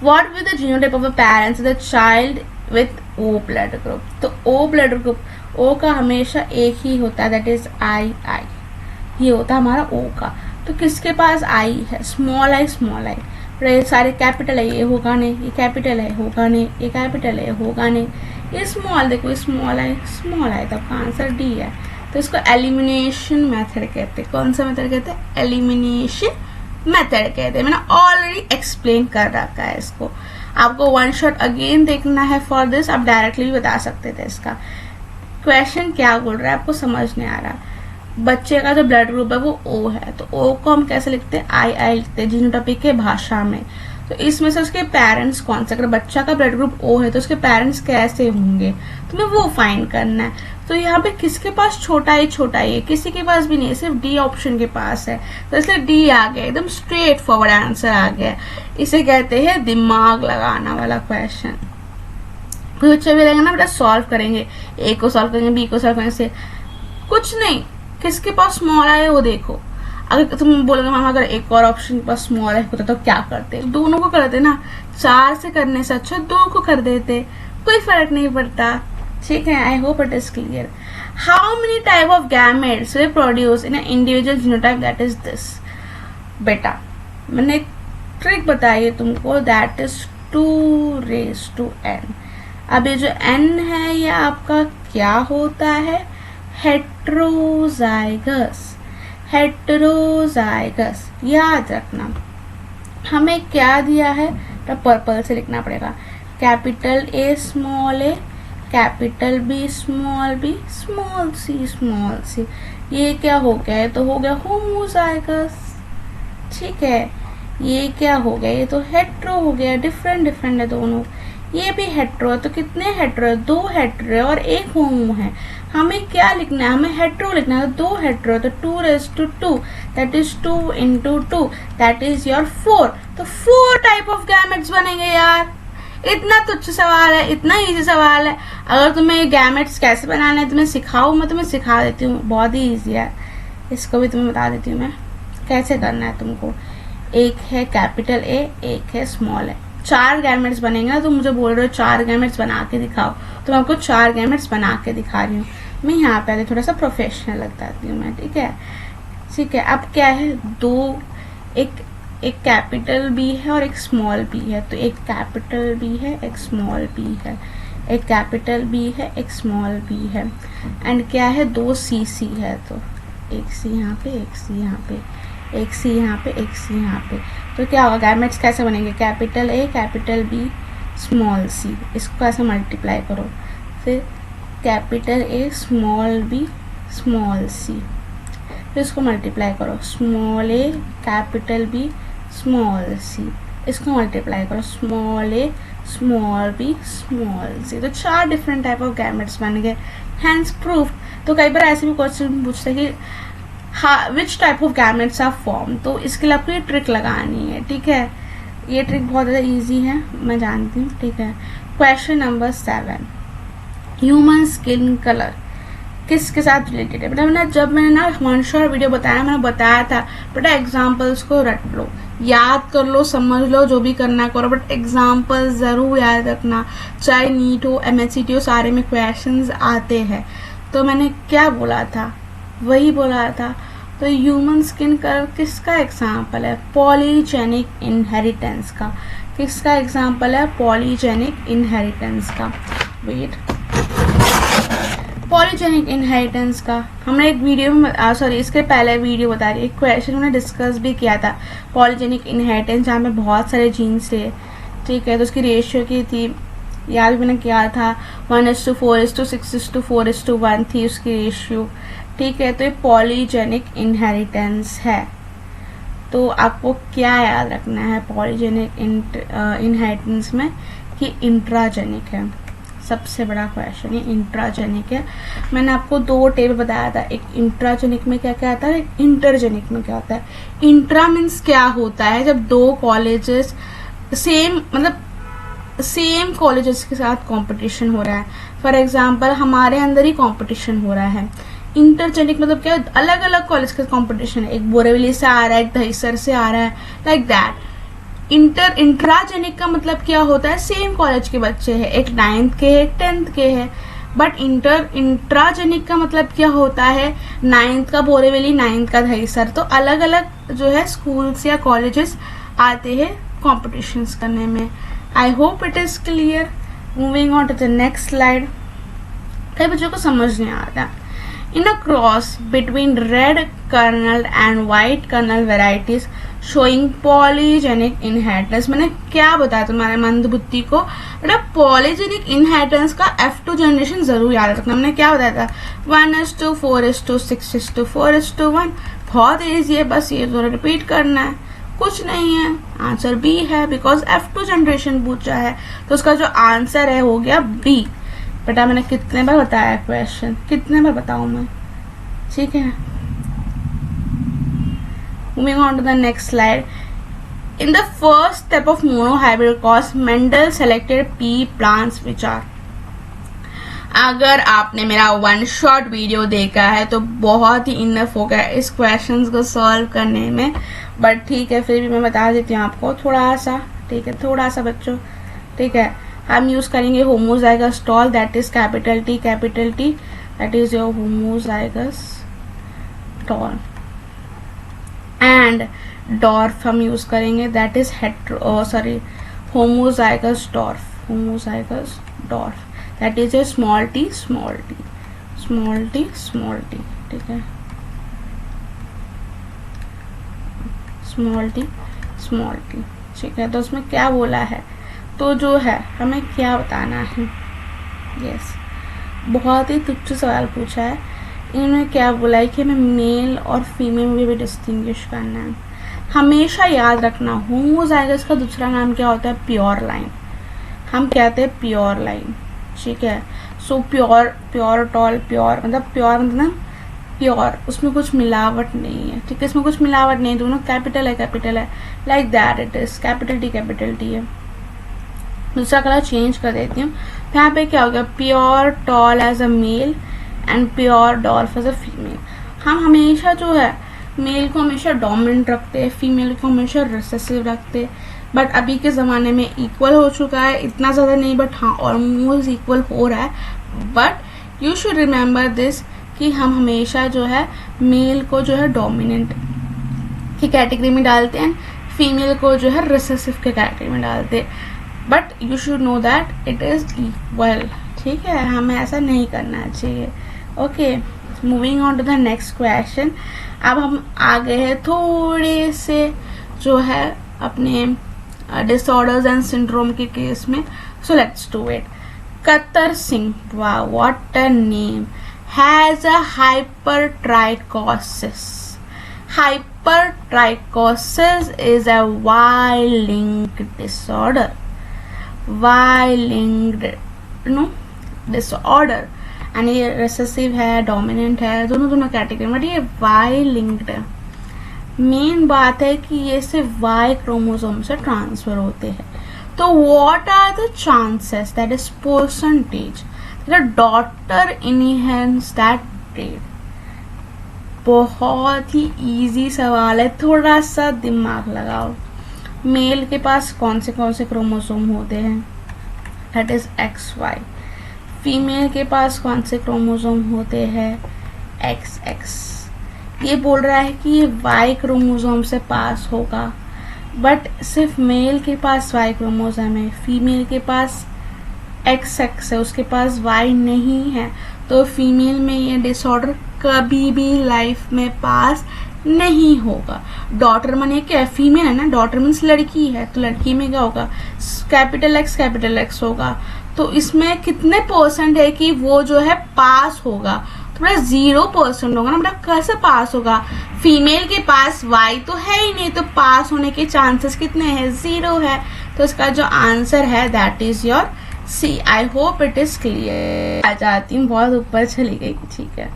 What will the genotype of a parents the child with O blood group? तो O blood group, O का हमेशा एक ही होता है, दैट इज I, ये होता है हमारा O का। तो किसके पास I है, स्मॉल आई स्मॉल आई, ये सारे कैपिटल है, ये होगा नहीं, ये कैपिटल है होगा नहीं, ये कैपिटल है होगा नहीं, ये स्मॉल देखो स्मॉल आई, तो आपका आंसर डी है। तो इसको एलिमिनेशन मेथड कहते हैं। कौन सा मेथड कहते हैं, एलिमिनेशन मेथड कहते हैं। मैंने ऑलरेडी एक्सप्लेन कर रखा है इसको, आपको वन शॉट अगेन देखना है फॉर दिस, आप डायरेक्टली भी बता सकते थे इसका क्वेश्चन क्या बोल रहा है, आपको समझ नहीं आ रहा। बच्चे का जो ब्लड ग्रुप है वो ओ है, तो ओ को हम कैसे लिखते हैं, आई लिखते हैं जीनोटाइपिक के भाषा में। तो इसमें से उसके पेरेंट्स कौन से, अगर बच्चा का ब्लड ग्रुप ओ है तो उसके पेरेंट्स कैसे होंगे, तुम्हें वो फाइंड करना है। तो यहाँ पे किसके पास छोटा है, किसी के पास भी नहीं है, सिर्फ डी ऑप्शन के पास है, तो इसलिए डी आ गया, एकदम स्ट्रेट फॉरवर्ड आंसर आ गया। इसे कहते हैं दिमाग लगाना वाला क्वेश्चन। कोई बच्चा भी रहेगा ना बेटा, सॉल्व करेंगे, ए को सॉल्व करेंगे, बी को सॉल्व करेंगे, से कुछ नहीं, किसके पास स्मॉल है वो देखो। अगर तुम बोलोगे मामा अगर एक और ऑप्शन के पास स्मॉल है होता तो क्या करते, दोनों को करते ना, 4 से करने से अच्छा 2 को कर देते, कोई फर्क नहीं पड़ता, ठीक है। I hope it is clear. How many type of gametes will produce in individual genotype, that is this. बेटा मैंने एक ट्रिक बताई है तुमको, दैट इज 2⁻n। अब ये जो n है ये आपका क्या होता है, हेट्रोजाइगस, याद रखना। हमें क्या दिया है, तो पर्पल से लिखना पड़ेगा, capital A small A, capital B small C, ये क्या हो गया है, तो हो गया होमोजाइगस, ठीक है। ये क्या हो गया, ये तो हेट्रो हो गया, डिफरेंट है दोनों। ये भी हेट्रो है, तो कितने हेट्रो है, 2 हेट्रो है और 1 होमो है। हमें क्या लिखना है, हमें हेट्रो लिखना है, 2 हेट्रो है तो 2⁻², that is 2 × 2, that is your 4। तो 4 टाइप ऑफ गैमेट्स बनेंगे यार। इतना तुच्छ सवाल है, इतना इजी सवाल है। अगर तुम्हें गैमेट्स कैसे बनाना है तुम्हें सिखाऊं, मैं तुम्हें सिखा देती हूँ, बहुत ही ईजी है। इसको भी तुम्हें बता देती हूँ मैं कैसे करना है तुमको। एक है कैपिटल ए, एक है स्मॉल है, 4 गैमेट्स बनेंगे ना। तुम मुझे बोल रहे हो 4 गैमेट्स बना के दिखाओ, तो मैं आपको 4 गैमेट्स बना के दिखा रही हूँ। मैं यहाँ पे थोड़ा सा प्रोफेशनल लगती हूँ मैं, ठीक है। अब क्या है, 2 एक कैपिटल बी है और एक स्मॉल बी है, तो एक कैपिटल बी है एक स्मॉल बी है, एक कैपिटल बी है एक स्मॉल बी है, एंड क्या है 2 सी है, तो एक सी यहाँ पे, एक सी यहाँ पे, एक सी यहाँ पे, एक सी यहाँ पे। तो क्या होगा, गैमेट्स कैसे बनेंगे, capital A capital B small C, इसको ऐसे मल्टीप्लाई करो, फिर capital A small B small C, फिर इसको मल्टीप्लाई करो, small A capital B small C, इसको मल्टीप्लाई करो, small A small B small C. तो 4 डिफरेंट टाइप ऑफ गैमेट्स बन गए, हैंस प्रूफ। तो कई बार ऐसे भी क्वेश्चन पूछते हैं कि which type of gametes are form, तो इसके लिए आपको ये ट्रिक लगानी है, ठीक है। ये ट्रिक बहुत ज़्यादा ईजी है, मैं जानती हूँ, ठीक है। Question number 7, human skin colour किसके साथ रिलेटेड है। बेटा जब मैंने ना वन शॉट वीडियो बताया, मैंने बताया था बेटा एग्जाम्पल्स को रट लो, याद कर लो, समझ लो, जो भी करना करो, बट एग्जाम्पल जरूर याद रखना। चाहे नीट हो MHCT हो, सारे में क्वेश्चंस आते हैं। तो मैंने क्या बोला था, वही बोला था। तो ह्यूमन स्किन कर्व किसका एग्जाम्पल है? पॉलीजेनिक इनहेरिटेंस का। किसका एग्जाम्पल है? पॉलीजेनिक इनहेरिटेंस का। वेट, पॉलीजेनिक इनहेरिटेंस का हमने एक वीडियो में इसके पहले वीडियो बता रही है, एक क्वेश्चन हमने डिस्कस भी किया था पॉलीजेनिक इनहेरिटेंस, जहाँ पे बहुत सारे जीन्स थे, ठीक है। तो उसकी रेशियो की थी, याद भी मैंने किया था, 1:4:6:4:1 थी उसकी रेशियो, ठीक है। तो ये पॉलीजेनिक इनहेरिटेंस है। तो आपको क्या याद रखना है पॉलीजेनिक इनहेरिटेंस में? कि इंट्राजेनिक है। सबसे बड़ा क्वेश्चन ये इंट्राजेनिक है। मैंने आपको 2 टेबल बताया था, एक इंट्राजेनिक में क्या क्या आता है, एक इंटरजेनिक में क्या होता है। इंट्रा मीन्स क्या होता है? जब 2 कॉलेजेस सेम कॉलेजेस के साथ कंपटीशन हो रहा है। फॉर एग्जांपल हमारे अंदर ही कंपटीशन हो रहा है। इंटरजेनिक मतलब क्या? अलग अलग कॉलेज का कंपटीशन है, एक बोरेवली से आ रहा है, एक दहिसर से आ रहा है, लाइक दैट। इंट्राजेनिक का मतलब क्या होता है? सेम कॉलेज के बच्चे हैं, एक 9th के है, एक 10th के है। बट इंट्राजेनिक का मतलब क्या होता है? 9th का बोरेवली, 9th का दहिसर। तो अलग अलग जो है स्कूल्स या कॉलेजेस आते हैं कॉम्पिटिशन्स करने में। I hope it is clear. Moving on to the next slide. कई बच्चों को समझ नहीं आता। In a cross between red kernel and white kernel varieties showing polygenic inheritance, मैंने क्या बताया तुम्हारे मंदबुद्धि को? बेटा पॉलीजेनिक इनहेरिटेंस का F2 जनरेशन जरूर याद रखना। मैंने क्या बताया था? 1:4:6:4:1। बहुत ईजी है, बस ये दोनों रिपीट करना है, कुछ नहीं है। आंसर बी है, बिकॉज F2 जनरेशन पूछा है, तो उसका जो आंसर है हो गया बी। बेटा मैंने कितने बार बताया क्वेश्चन, कितने बार बताऊं मैं, ठीक है। Moving on to the next slide. In the first step of monohybrid cross Mendel selected pea plants which are. अगर आपने मेरा 1 शॉट वीडियो देखा है तो बहुत ही इनफ हो गया इस क्वेश्चन को सॉल्व करने में, बट ठीक है फिर भी मैं बता देती हूँ आपको थोड़ा सा, ठीक है, थोड़ा सा बच्चों, ठीक है। हम यूज करेंगे homozygous tall, that is capital T, that is your homozygous tall. And dwarf हम यूज करेंगे, that is homozygous dwarf, that is A small T, ठीक है, स्मॉल टी, ठीक है। तो उसमें क्या बोला है, तो जो है हमें क्या बताना है? यस, बहुत ही तुच्छ सवाल पूछा है। इन्होंने क्या बोला है कि हमें मेल और फीमेल में भी डिस्टिंग्विश करना है। हमेशा याद रखना होमोजाइगस का दूसरा नाम क्या होता है? Pure line. हम कहते हैं प्योर लाइन, ठीक है। सो प्योर टॉल, प्योर मतलब प्योर, उसमें कुछ मिलावट नहीं है, ठीक है, इसमें कुछ मिलावट नहीं, दोनों कैपिटल है, like that it is, capital T है। दूसरा कलर चेंज कर देती हूँ। यहाँ पे क्या हो गया? Pure tall as a male and pure dwarf as a female. हम हमेशा जो है मेल को हमेशा डोमिनेंट रखते हैं, फीमेल को हमेशा रिसेसिव रखते हैं। बट अभी के ज़माने में इक्वल हो चुका है, इतना ज़्यादा नहीं बट हाँ ऑलमोस्ट इक्वल हो रहा है। But you should remember this कि हम हमेशा जो है मेल को जो है डोमिनेंट की कैटेगरी में डालते हैं, फीमेल को जो है रिसेसिव के कैटेगरी में डालते हैं। But you should know that it is equal, ठीक है, हमें ऐसा नहीं करना चाहिए। Okay, moving on to the next question. अब हम आ गए हैं थोड़े से जो है अपने डिसऑर्डर्स एंड सिंड्रोम के केस में। So let's do it. Katar Singh, वाह what a name, has a hypertrichosis. Hypertrichosis is a Y-linked disorder. Disorder, एंड ये रिसेसिव है, डोमिनेंट है, दोनों कैटेगरी में, ये वाई लिंक्ड है। मेन बात है कि ये सिर्फ वाई क्रोमोसोम से ट्रांसफर होते हैं। तो what are the chances, that is percentage, the daughter inherits that trait. बहुत ही इजी सवाल है, थोड़ा सा दिमाग लगाओ। मेल के पास कौन से क्रोमोसोम होते हैं? That is XY। फीमेल के पास कौन से क्रोमोसोम होते हैं? XX। ये बोल रहा है कि ये Y क्रोमोसोम से पास होगा, बट सिर्फ मेल के पास Y क्रोमोसोम है, फीमेल के पास XX है, उसके पास Y नहीं है, तो फीमेल में ये डिसऑर्डर कभी भी लाइफ में पास नहीं होगा। डॉटर माने क्या है, फीमेल है ना, डॉटर मीन्स लड़की है, तो लड़की में क्या होगा, कैपिटल X होगा। तो इसमें कितने परसेंट है कि वो जो है पास होगा, तो बेटा 0% होगा ना बेटा। कैसे पास होगा, फीमेल के पास Y तो है ही नहीं, तो पास होने के चांसेस कितने हैं, 0 है। तो इसका जो आंसर है that is your C। I hope it is clear. आ जाती हूँ, बहुत ऊपर चली गई, ठीक है।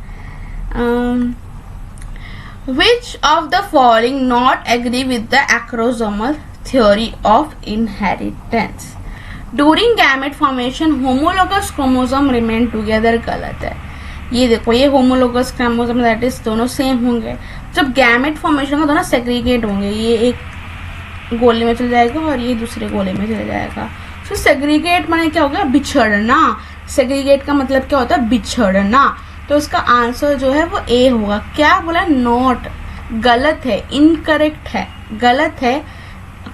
Which of the following not agree with the acrosomal theory of inheritance? During gamete formation, homologous chromosome remain together गलत है। ये देखो, ये homologous chromosome that is दोनों सेम होंगे। जब गैमेट फॉर्मेशन होगा दोनों सेग्रीगेट होंगे, ये एक गोले में चल जाएगा और ये दूसरे गोले में चल जाएगा। तो सेग्रीगेट माने क्या होगा, बिछड़ना। सेग्रीगेट का मतलब क्या होता है, बिछड़ना। तो इसका आंसर जो है वो ए होगा। क्या बोला, नॉट, गलत है, इनकरेक्ट है, गलत है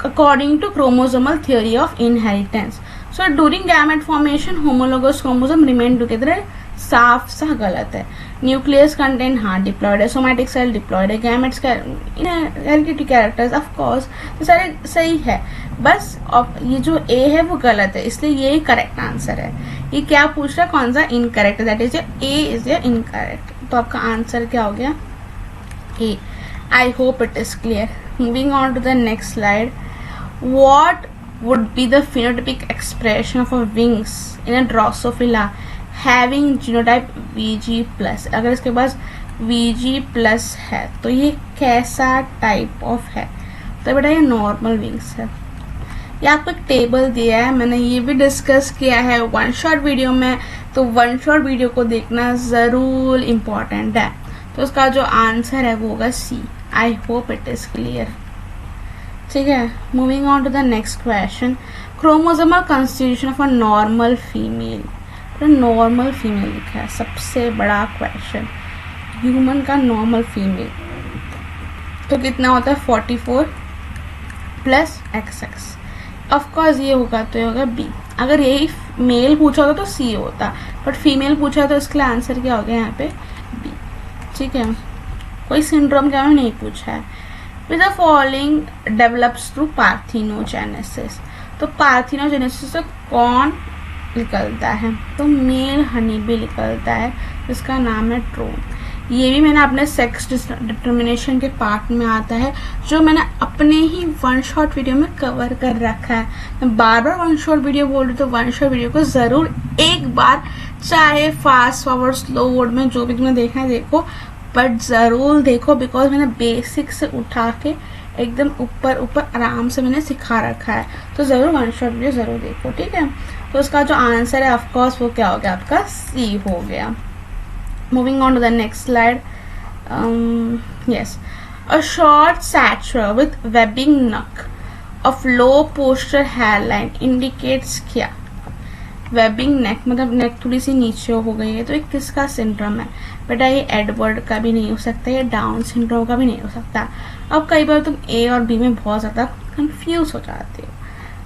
according to chromosomal theory of inheritance. So during gamete formation homologous chromosome remain together, साफ सा गलत है। न्यूक्लियस कंटेंट हाँ डिप्लॉयड है, सोमैटिक सेल डिप्लॉयड है, gametes hereditary characters of course, तो सारे सही है, बस ये जो ए है वो गलत है, इसलिए ये करेक्ट आंसर है। ये क्या पूछ रहा है, कौन सा incorrect, that is A is A incorrect. तो आपका आंसर क्या हो गया, A. I hope it is clear. Moving on to the next slide. What would be the phenotypic expression of a wings in a Drosophila having genotype VG+? अगर इसके पास VG+ है तो ये कैसा टाइप ऑफ है, तो बेटा ये नॉर्मल विंग्स है। ये आपको एक टेबल दिया है, मैंने ये भी डिस्कस किया है वन शॉट वीडियो में, तो वन शॉट वीडियो को देखना ज़रूर इम्पॉर्टेंट है। तो उसका जो आंसर है वो होगा C. I hope it is clear, ठीक है। Moving on to the next question. Chromosomal constitution of a normal female. Normal female लिखा है, सबसे बड़ा क्वेश्चन। ह्यूमन का नॉर्मल फीमेल तो कितना होता है, 44 + XX। ऑफकोर्स ये होगा तो ये होगा बी। अगर यही मेल पूछा होता तो सी होता, बट फीमेल पूछा तो इसके लिए आंसर क्या हो गया यहाँ पे, बी, ठीक है। कोई सिंड्रोम क्या नहीं पूछा है। With the following develops through parthenogenesis. तो पार्थिनोजेनेसिस से कौन निकलता है, तो मेल हनी भी निकलता है, जिसका नाम है ड्रोन। ये भी मैंने अपने सेक्स डिटर्मिनेशन के पार्ट में आता है, जो मैंने अपने ही वन शॉट वीडियो में कवर कर रखा है। मैं बार बार वन शॉट वीडियो बोल रही हूँ, तो वन शॉट वीडियो को ज़रूर एक बार, चाहे फास्ट फॉरवर्ड स्लो वर्ड में जो भी तुम्हें देखना है देखो, बट ज़रूर देखो, बिकॉज मैंने बेसिक से उठा के एकदम ऊपर ऊपर आराम से मैंने सिखा रखा है। तो ज़रूर वन शॉट वीडियो ज़रूर देखो, ठीक है। तो उसका जो आंसर है ऑफकोर्स वो क्या हो गया, आपका सी हो गया। Moving on to the next slide. Yes, a short stature with webbing neck of low posterior hairline indicates क्या, वेबिंग नेक मतलब नेक थोड़ी सी नीचे हो गई है, तो एक किसका सिंड्रोम है बेटा, ये एडवर्ड का भी नहीं हो सकता, ये डाउन सिंड्रोम का भी नहीं हो सकता। अब कई बार तुम ए और बी में बहुत ज़्यादा कंफ्यूज हो जाते हो,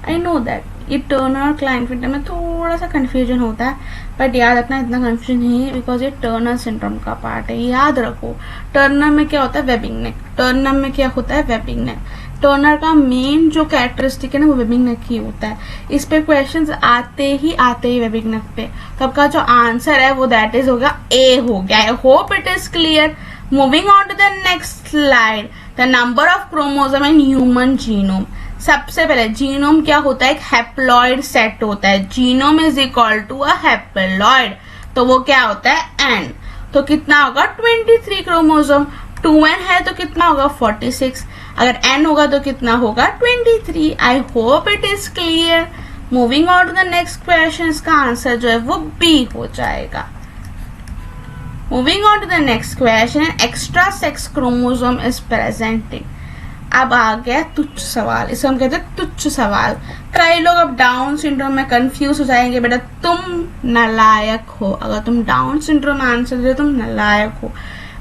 आई नो दैट। ये टर्नर और क्लाइनफिल्टर में थोड़ा सा कन्फ्यूजन होता है, बट याद रखना इतना कन्फ्यूजन नहीं है, बिकॉज ये टर्नर सिंड्रोम का पार्ट है। याद रखो, टर्नर में क्या होता है, वेबिंग नेक। टर्नर में क्या होता है, वेबिंग नेक। टर्नर का मेन जो कैरेक्टरिस्टिक है ना, वो वेबिंग नेक ही होता है। इस पे क्वेश्चंस आते ही वेबिंग नेक पे। तो आपका जो आंसर है वो दैट इज होगा ए हो गया। I hope it is clear. Moving on to the next slide. The number of chromosome in human genome. सबसे पहले जीनोम क्या होता है, एक हैप्लॉइड सेट होता है। Genome is equal to a haploid, तो वो क्या होता है, एन। तो कितना होगा, 23 क्रोमोसोम। 2n है तो कितना होगा, 46। अगर n होगा तो कितना होगा, 23। I hope it is clear. Moving on to the next question. इसका आंसर जो है वो बी हो जाएगा। Moving on to the next question. Extra sex chromosome is presenting. अब आ गया तुच्छ सवाल, इसे हम कहते हैं तुच्छ तुच्छ सवाल। कई लोग अब डाउन सिंड्रोम में कंफ्यूज हो जाएंगे। बेटा तुम नालायक हो, अगर तुम डाउन सिंड्रोम में आंसर दे तुम नालायक हो,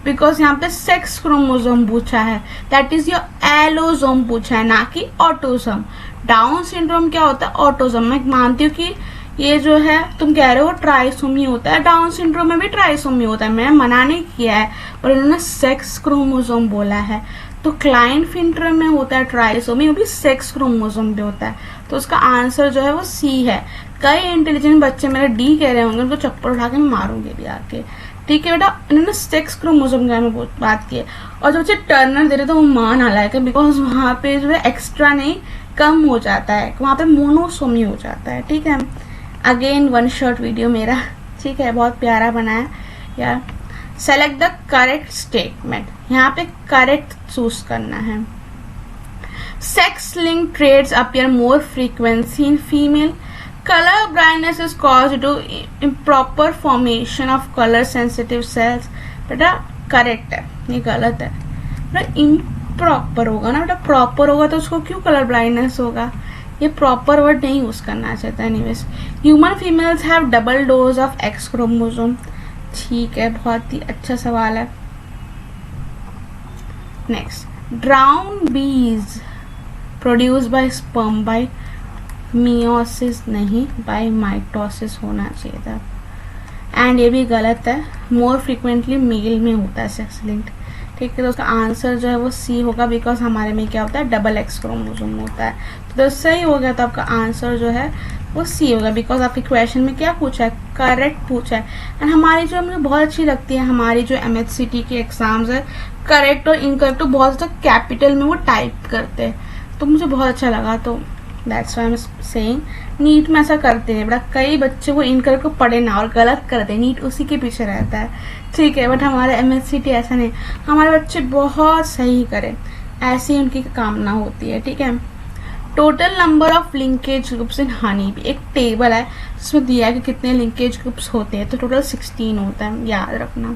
बिकॉज यहाँ पे सेक्स क्रोमोसोम पूछा है, दैट इज योर एलोसोम पूछा है, ना कि ऑटोसोम। डाउन सिंड्रोम क्या होता है? ऑटोसोम। मैं मानती हूँ कि ये जो है तुम कह रहे हो ट्राइसोमी होता है, डाउन सिंड्रोम में भी ट्राइसोमी होता है, मैं मना नहीं किया है, पर इन्होंने सेक्स क्रोमोसोम बोला है। तो क्लाइनफिल्टर में होता है ट्राइसोमी, वो भी सेक्स क्रोमोसोम पे होता है, तो उसका आंसर जो है वो सी है। कई इंटेलिजेंट बच्चे मेरे डी कह रहे होंगे, उनको चप्पल उठा के मारूंगे भी आके। ठीक है बेटा, इन्होंने सेक्स क्रोमोसोम के बारे में बात की है। और जो बच्चे टर्नर दे रहे थे वो मान नालायक है, बिकॉज वहाँ पे जो है एक्स्ट्रा नहीं कम हो जाता है, वहाँ पे मोनोसोमी हो जाता है। ठीक है, अगेन वन शॉट वीडियो मेरा, ठीक है, बहुत प्यारा बनाया यार। सेलेक्ट द करेक्ट स्टेटमेंट, यहाँ पे करेक्ट चूज करना है। Sex link traits appear more frequency in female. Colour blindness is caused due to improper formation of colour sensitive cells. बेटा करेक्ट है, ये गलत है। बेटा इम्प्रॉपर होगा ना, बेटा प्रॉपर होगा तो उसको क्यों कलर ब्लाइंडनेस होगा? ये प्रॉपर वर्ड नहीं यूज करना चाहता। Anyways, human females have double dose of x chromosome. ठीक है, बहुत ही अच्छा सवाल है। नेक्स्ट, ड्राउन बीज produce by sperm bye meiosis, नहीं बाय माइटोसिस होना चाहिए था। एंड ये भी गलत है, मोर फ्रिक्वेंटली मेल में होता है सेक्स लिंक्ड। ठीक है, तो उसका आंसर जो है वो सी होगा, बिकॉज हमारे में क्या होता है? डबल एक्स क्रोमोसोम होता है। तो सही हो गया, तो आपका आंसर जो है वो सी होगा, बिकॉज आपके क्वेश्चन में क्या पूछा है? करेक्ट पूछा है। एंड हमारी जो मुझे बहुत अच्छी लगती है, हमारी जो MHCT के एग्जाम्स है, करेक्ट और इनकरेक्ट तो बहुत ज़्यादा कैपिटल में वो टाइप करते हैं, तो मुझे बहुत अच्छा लगा। तो that's why I am saying, NEET में ऐसा करते हैं। बड़ा कई बच्चे वो इनकरेक्ट को पढ़े ना और गलत करते हैं, नीट उसी के पीछे रहता है। ठीक है, बट हमारे MHCT ऐसा नहीं, हमारे बच्चे बहुत सही करें, ऐसी उनकी कामना होती है। ठीक है, total number of linkage groups in honey bee, एक टेबल है जिसमें दिया है कि कितने लिंकेज ग्रुप्स होते हैं, तो टोटल 16 होता है, याद रखना।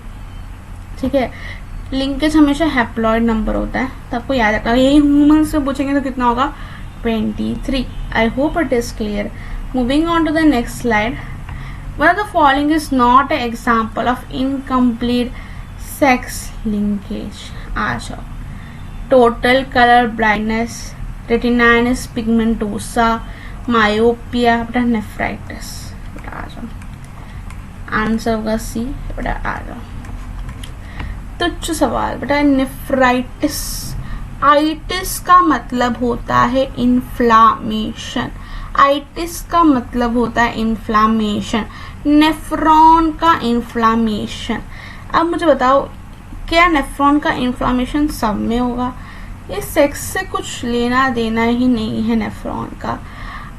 ठीक है, लिंकेज हमेशा हैप्लॉइड नंबर होता है, तो आपको याद रखना। यही ह्यूमन से पूछेंगे तो कितना होगा? 23. I hope it is clear. Moving on to the next slide. One of the following is not an example of incomplete sex linkage. आ जाओ, total color blindness, retinitis pigmentosa, myopia, बेटा nephritis। बेटा आ जाओ, answer होगा सी। बेटा आ जाओ, तुच्छ सवाल बेटा, नेफ्राइटिस। आइटिस का मतलब होता है इन्फ्लामेशन, आइटिस का मतलब होता है इन्फ्लामेशन, नेफ्रॉन का इन्फ्लामेशन। अब मुझे बताओ, क्या नेफ्रॉन का इन्फ्लामेशन सब में होगा? ये सेक्स से कुछ लेना देना ही नहीं है नेफ्रॉन का।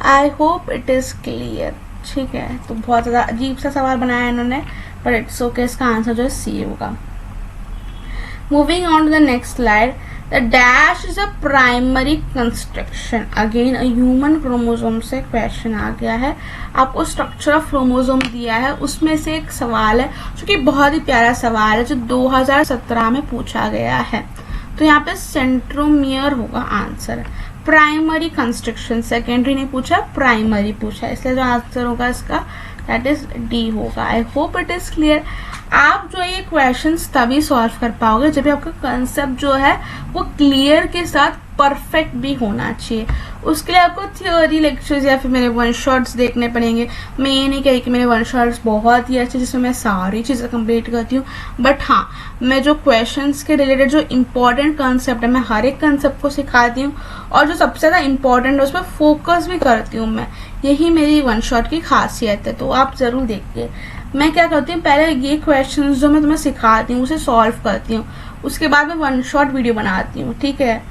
आई होप इट इज क्लियर। ठीक है, तो बहुत ज़्यादा अजीब सा सवाल बनाया इन्होंने, पर इट्स ओके, इसका आंसर जो है सी होगा। Moving on to the next slide, the dash is a primary construction. Again human chromosome से क्वेश्चन आ गया है, आपको स्ट्रक्चर ऑफ क्रोमोसोम दिया है, उसमें से एक सवाल है जो कि बहुत ही प्यारा सवाल है, जो 2017 में पूछा गया है। तो यहाँ पे सेंट्रोमियर होगा आंसर। प्राइमरी कंस्ट्रक्शन, सेकेंडरी नहीं पूछा, प्राइमरी पूछा, इसलिए जो आंसर होगा इसका दैट इज डी होगा। I hope it is clear. आप जो ये क्वेश्चंस तभी सॉल्व कर पाओगे जब आपका कंसेप्ट जो है वो क्लियर के साथ परफेक्ट भी होना चाहिए। उसके लिए आपको थियोरी लेक्चर्स या फिर मेरे वन शॉट्स देखने पड़ेंगे। मैं ये नहीं कही कि मेरे वन शॉट्स बहुत ही अच्छे जिसमें मैं सारी चीज़ें कंप्लीट करती हूँ, बट हाँ, मैं जो क्वेश्चंस के रिलेटेड जो इम्पोर्टेंट कंसेप्ट है मैं हर एक कंसेप्ट को सिखाती हूँ, और जो सबसे ज़्यादा इम्पोर्टेंट है उस पर फोकस भी करती हूँ मैं। यही मेरी वन शॉट की खासियत है, तो आप ज़रूर देखिए। मैं क्या करती हूँ, पहले ये क्वेश्चंस जो मैं तुम्हें सिखाती हूँ उसे सॉल्व करती हूँ, उसके बाद मैं वन शॉट वीडियो बनाती हूँ। ठीक है,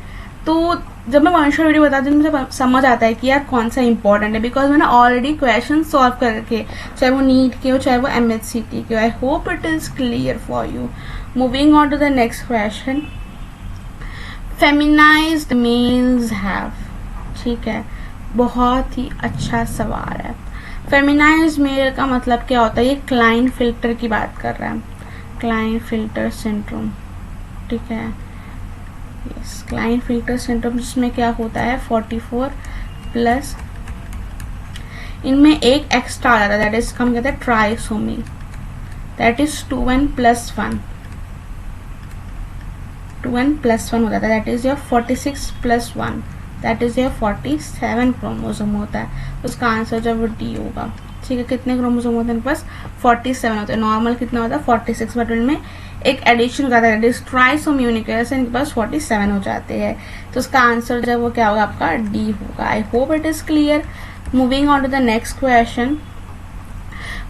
तो जब मैं वन शॉट वीडियो बताती हूँ मुझे समझ आता है कि यार कौन सा इंपॉर्टेंट है, बिकॉज मैंने ऑलरेडी क्वेश्चन सॉल्व कर रखे, चाहे वो नीट के हो चाहे वो MHCT के हो। I hope it is clear for you. Moving on to the next question, feminised males have. ठीक है, बहुत ही अच्छा सवाल है। फेमिनाइज्ड मेल का मतलब क्या होता है? ये क्लाइनफिल्टर की बात कर रहा है, क्लाइनफिल्टर सिंड्रोम। ठीक है, यस, क्लाइनफिल्टर सिंड्रोम, जिसमें क्या होता है 44 प्लस इनमें एक एक्स्ट्रा आ जाता है, दैट इज हम कहते हैं trisomy, that is 2n + 1, 2n + 1 हो जाता है, that is your 46 + 1, that is your 47 chromosome होता है। तो उसका आंसर जो वो डी होगा। ठीक है, कितने क्रोमोसोम होते हैं इनके पास? 47 होते हैं। नॉर्मल कितना होता है? 46, बट इनमें एक एडिशन हो जाता है, दैट इज ट्राइसोमी होने की वजह से इनके पास 47 हो जाते हैं। तो उसका आंसर जो वो क्या होगा आपका? डी होगा। I hope it is clear. Moving on to the next question.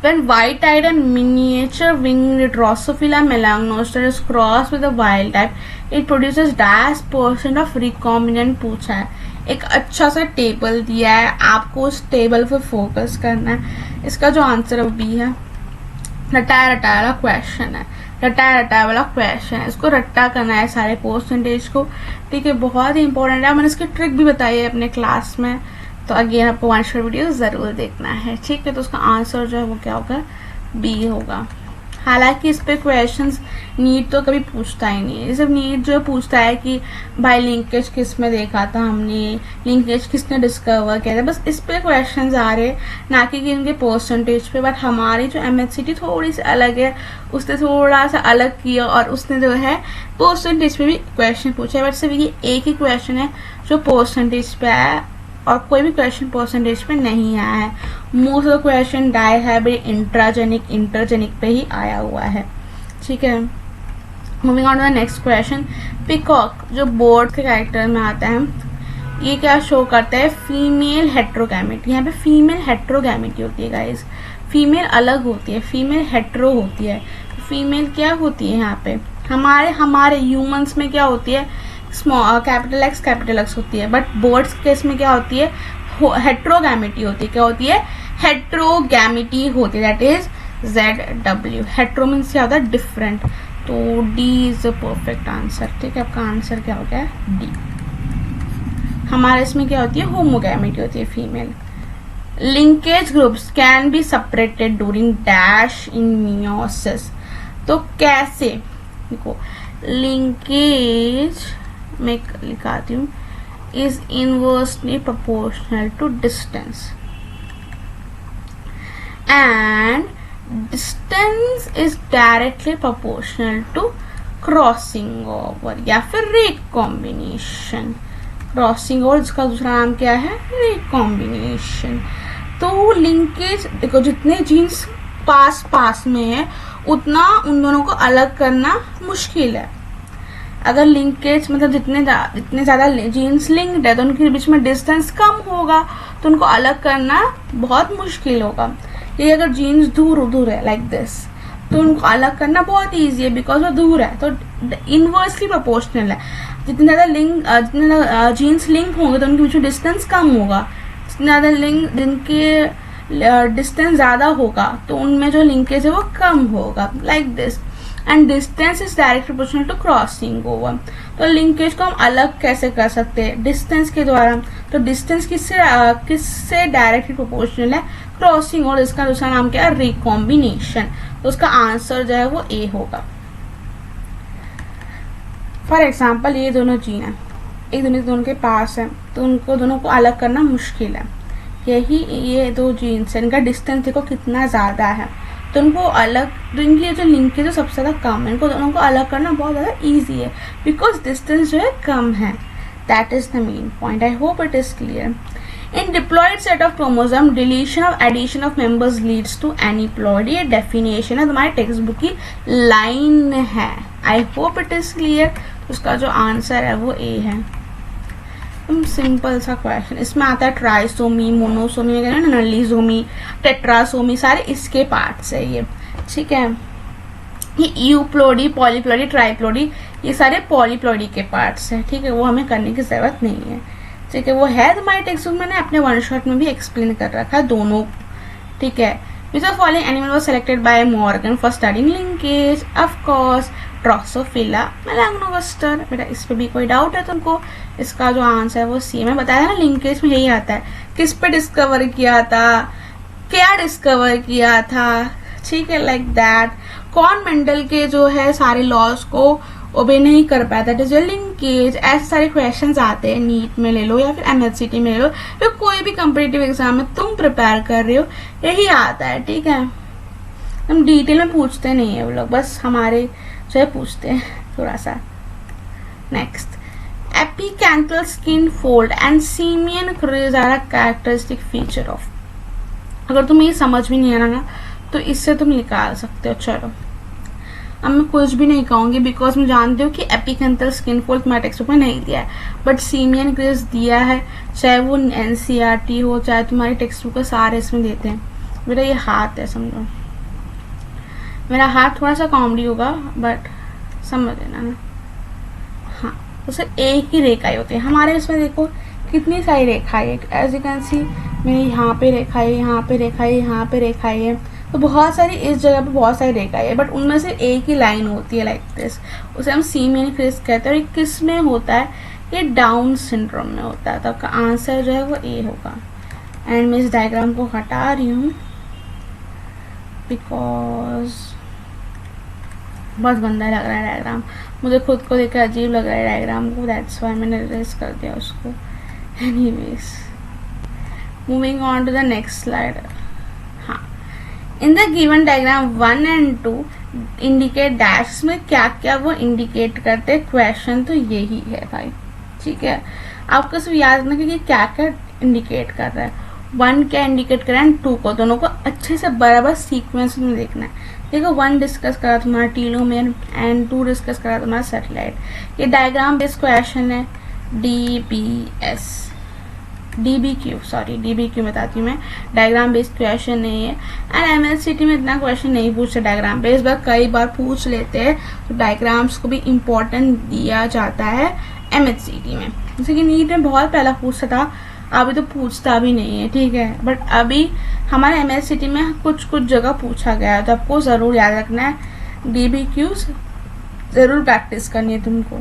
When white-eyed and miniature winged Drosophila melanogaster is crossed with the wild type, it produces -% of recombinant पूछा है। एक अच्छा सा टेबल दिया है, आपको उस टेबल पर फोकस करना है। इसका जो आंसर है वो बी है। रटाया रटाया वाला क्वेश्चन है, रटाया रटाया वाला क्वेश्चन है, इसको रट्टा करना है सारे परसेंटेज को। ठीक है, बहुत ही इंपॉर्टेंट है। मैंने इसकी ट्रिक भी बताई है अपने क्लास में, तो अगेन आपको 1 शॉर्ट वीडियो जरूर देखना है। ठीक है, तो उसका आंसर जो है वो क्या होगा? बी होगा। हालांकि इस पे क्वेश्चंस नीट तो कभी पूछता ही नहीं है। सिर्फ नीट जो पूछता है कि भाई लिंकेज किस में देखा था हमने, लिंकेज किसने डिस्कवर किया था, बस इस पे क्वेश्चंस आ रहे, ना कि इनके परसेंटेज पे। बट हमारी जो MHCT थोड़ी सी अलग है, उसने थोड़ा सा अलग किया और उसने जो है परसेंटेज पे भी क्वेश्चन पूछा है। बट सिर्फ ये एक ही क्वेश्चन है जो परसेंटेज पे आया और कोई भी क्वेश्चन परसेंटेज पे नहीं आया है। Most of the question dihybrid, intragenic, intergenic पे ही आया हुआ है। ठीक है, moving on to the next question. Peacock जो बोर्ड के कैरेक्टर में आता है, ये क्या शो करता है? Female heterogamety. यहाँ पे फीमेल हेट्रोगैमेटी होती है गाइस, फीमेल अलग होती है, फीमेल हेट्रो होती है। फीमेल क्या होती है यहाँ पे? हमारे ह्यूमंस में क्या होती है? कैपिटल एक्स होती है। बट बोर्ड्स केस में क्या होती है? हेट्रोगैमेटी होती है। क्या होती है? हेट्रोगैमेटी होती है, that is ZW। Hetero means क्या होता है? डिफरेंट। तो D is the perfect answer. ठीक है, आपका आंसर क्या हो गया? डी। हमारे इसमें क्या होती है? होमोगैमेटी होती है, female. Linkage groups can be separated during dash in meiosis. तो कैसे? देखो, लिंकेज मैं लिखाती हूँ, is inversely proportional to distance and distance is directly proportional to crossing over या फिर recombination। क्रॉसिंग ओवर इसका दूसरा नाम क्या है? रिकॉम्बिनेशन। तो लिंकेज देखो, जितने जीन्स पास में है उतना उन दोनों को अलग करना मुश्किल है। अगर लिंकेज मतलब जितने ज्यादा जीन्स लिंक्ड है तो उनके बीच में डिस्टेंस कम होगा, तो उनको अलग करना बहुत मुश्किल होगा। ये अगर जीन्स दूर है लाइक दिस, तो उनको अलग करना बहुत ईजी है, बिकॉज वो दूर है। तो इनवर्सली प्रोपोर्शनल है। जितने जीन्स लिंक होंगे तो उनके बीच में डिस्टेंस कम होगा। जितने ज्यादा लिंक जिनके डिस्टेंस ज्यादा होगा तो उनमें जो लिंकेज है वो कम होगा, like this. And distance is direct proportional to crossing over. तो लिंकेज को हम अलग कैसे कर सकते हैं? डिस्टेंस के द्वारा। तो डिस्टेंस किससे डायरेक्टली प्रोपोर्शनल है? क्रॉसिंग। और इसका दूसरा नाम क्या है? रिकॉम्बिनेशन। तो उसका आंसर जो है वो ए होगा। फॉर एग्जाम्पल, ये दोनों जीन है, एक दोनों के पास है, तो उनको दोनों को अलग करना मुश्किल है। यही ये दो जीन्स है, इनका डिस्टेंस देखो कितना ज्यादा है, तो उनको अलग, तो इनकी जो लिंक है जो सबसे ज्यादा कम है, इनको दोनों को अलग करना बहुत ज्यादा इजी है, बिकॉज डिस्टेंस जो है कम है। That is the main point. I hope it is clear. In diploid set of chromosome, deletion of addition of members leads to aneuploid। ये definition है, तुम्हारे टेक्स्ट बुक की लाइन है। I hope it is clear। उसका जो answer है वो ए है। सिंपल सा क्वेश्चन। इसमें आता है ट्राइसोमी, मोनोसोमी, नलीसोमी, टेट्रासोमी, सारे इसके पार्ट्स है ये। ठीक है, ये यूप्लोडी, पॉलीप्लोडी, ट्राइप्लोडी, ये सारे पॉलीप्लोडी के पार्ट्स है। ठीक है, वो हमें करने की जरूरत नहीं है। ठीक है, वो है तुम्हारे टेक्स्ट बुक, मैंने अपने 1 शॉट में भी एक्सप्लेन कर रखा है दोनों। ठीक है, which of following animal was selected by Morgan for studying linkage? Of course, Drosophila melanogaster। बेटा इस पे भी कोई डाउट है तुमको? इसका जो आंसर है वो सी। मैं बताया ना, लिंकेज में यही आता है। किस पे डिस्कवर किया था, क्या डिस्कवर किया था। ठीक है, लाइक दैट। कौन मेंडल के जो है सारे लॉज को ओबे नहीं कर पाया, दैट इज योर लिंकेज। ऐसे सारे क्वेश्चंस आते हैं, नीट में ले लो या फिर एमएचसीटी में ले लो, फिर कोई भी कम्पिटिटिव एग्जाम में तुम प्रिपेयर कर रहे हो, यही आता है, ठीक है। हम डिटेल में पूछते नहीं है वो लोग, बस हमारे जो है पूछते हैं थोड़ा सा। Next, epicanthal skin fold and simian crease are a characteristic feature of. अगर तुम्हें ये समझ में नहीं आ रहा ना तो इससे तुम निकाल सकते हो। चलो अब मैं कुछ भी नहीं कहूंगी बिकॉज मैं जानती हूँ कि एपिकैंथल स्किन फोल्ड तुम्हारे टेक्स्ट बुक में नहीं दिया है, बट सीमियन क्रीज दिया है, चाहे वो एनसीईआरटी हो चाहे तुम्हारी टेक्स्ट बुक सारे इसमें देते हैं। मेरा ये हाथ है, समझो मेरा हाथ थोड़ा सा कॉमेडी होगा बट समझ लेना ना। हाँ, उसे एक ही रेखाएं होती है हमारे इसमें, देखो कितनी सारी रेखाएं, एज यू कैन सी मेरी यहाँ पे रेखाएं, यहाँ पे रेखाएं, यहाँ पे रेखाएं है, तो बहुत सारी इस जगह पे बहुत सारी रेखाएं है, बट उनमें से एक ही लाइन होती है लाइक दिस, उसे हम सीमियन क्रीज कहते हैं। और ये किस में होता है? ये डाउन सिंड्रोम में होता है। तो आपका आंसर जो है वो ए होगा। एंड मैं इस डायग्राम को हटा रही हूँ बिकॉज बहुत गंदा लग रहा है डायग्राम, मुझे खुद को देखकर अजीब लग रहा है डायग्राम को, दैट्स व्हाई मैंने इरेज कर दिया उसको। Anyways, moving on to the next slide. हाँ, in the given diagram 1 and 2 indicate dash में क्या क्या वो इंडिकेट करते हैं, क्वेश्चन तो यही है भाई, ठीक है। आपको सिर्फ याद रखना कि क्या क्या इंडिकेट कर रहा है। 1 क्या इंडिकेट कर रहा है, 2 को, दोनों को अच्छे से बराबर सीक्वेंस में देखना है। देखो 1 डिस्कस करा तुम्हारा टीलोमेयर एंड 2 डिस्कस करा तुम्हारा सैटेलाइट। ये डायग्राम बेस्ड क्वेश्चन है, DBQ बताती हूँ मैं, डायग्राम बेस्ड क्वेश्चन नहीं है। एंड एमएचसीटी में इतना क्वेश्चन नहीं पूछते डायग्राम बेस्ड, बट कई बार पूछ लेते हैं, तो डायग्राम्स को भी इम्पोर्टेंट दिया जाता है एमएचसीटी में। जैसे कि नीट में बहुत पहला पूछता था, अभी तो पूछता भी नहीं है, ठीक है, बट अभी हमारे एमएचसीटी में कुछ जगह पूछा गया है, तो आपको जरूर याद रखना है। DBQs जरूर प्रैक्टिस करनी है तुमको।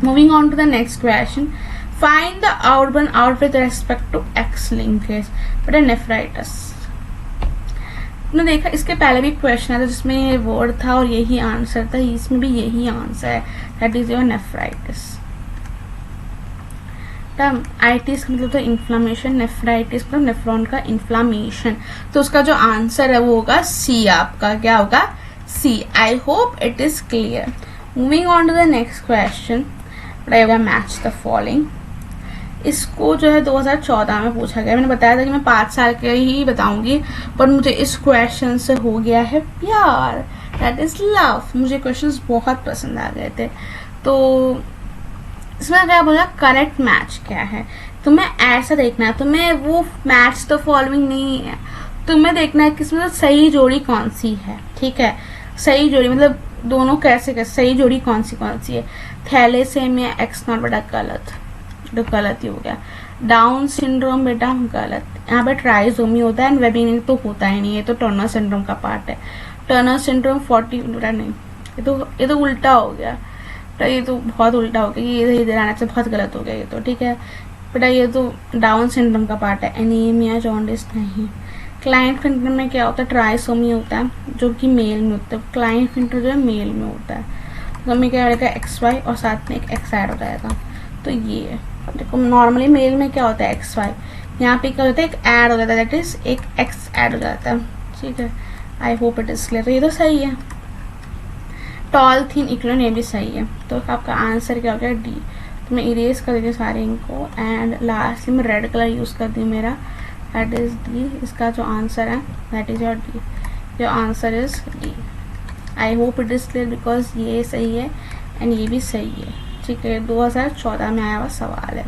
Moving on to the next question, find the odd one out with respect to X linkage बेटा नेफ्राइटिस। तुमने देखा इसके पहले भी क्वेश्चन आया था जिसमें ये वर्ड था और यही आंसर था, इसमें भी यही आंसर है, that is your nephritis. Itis मतलब तो इन्फ्लामेशन, नेफ्राइटिस मतलब नेफ्रॉन का इन्फ्लामेशन, तो उसका जो आंसर है वो होगा सी। आपका क्या होगा? C. I hope it is clear. Moving on to the next question, match the following. इसको जो है 2014 में पूछा गया। मैंने बताया था कि मैं 5 साल के ही बताऊंगी, पर मुझे इस क्वेश्चन से हो गया है प्यार, दैट इज लव। मुझे क्वेश्चंस बहुत पसंद आ गए थे। तो इसमें क्या बोला, करेक्ट मैच क्या है, तुम्हें ऐसा देखना है, तुम्हें वो मैच द फॉलोइंग नहीं है, तुम्हें देखना है कि इसमें सही जोड़ी कौन सी है, ठीक है। सही जोड़ी मतलब दोनों कैसे सही जोड़ी कौन सी है। थैलेसेमिया X0 बेटा गलत, तो गलत ही हो गया। डाउन सिंड्रोम बेटा गलत, यहाँ पे ट्राइसोमी होता है, वेबिंग तो होता ही नहीं है, तो टर्नर सिंड्रोम का पार्ट है। टर्नर सिंड्रोम 40 बेटा नहीं, ये तो उल्टा हो गया, ये तो बहुत उल्टा हो गया, ये इधर आने से बहुत गलत हो गया ये तो, ठीक है बेटा। ये तो डाउन सिंड्रोम का पार्ट है, एनीमिया जॉन्डिस नहीं। क्लाइंट फिंटर में क्या होता है, ट्राइसोमी होता है जो कि मेल में होता है, क्लाइंट फिंटर जो है मेल में होता है। तो हमें क्या रहेगा XY और साथ में एक X ऐड हो जाएगा, तो ये है। देखो नॉर्मली मेल में क्या होता है XY, यहाँ पे क्या होता है एक ऐड हो जाता है, दैट इज एक X ऐड हो जाता है, ठीक है। I hope it is clear. तो ये तो सही है, टॉल थिन इक्लोन ये भी सही है। तो आपका आंसर क्या हो गया? डी। तो मैं इरेज कर देती हूँ सारे इनको एंड लास्टली मैं रेड कलर यूज करती हूँ मेरा, दैट इज डी। इसका जो आंसर है that is your D, your answer is D. I hope it is clear because ये सही है एंड ये भी सही है, ठीक है। 2014 में आया हुआ सवाल है,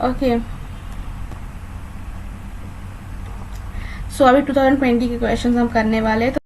ओके। सो अभी 2020 के क्वेश्चन हम करने वाले हैं।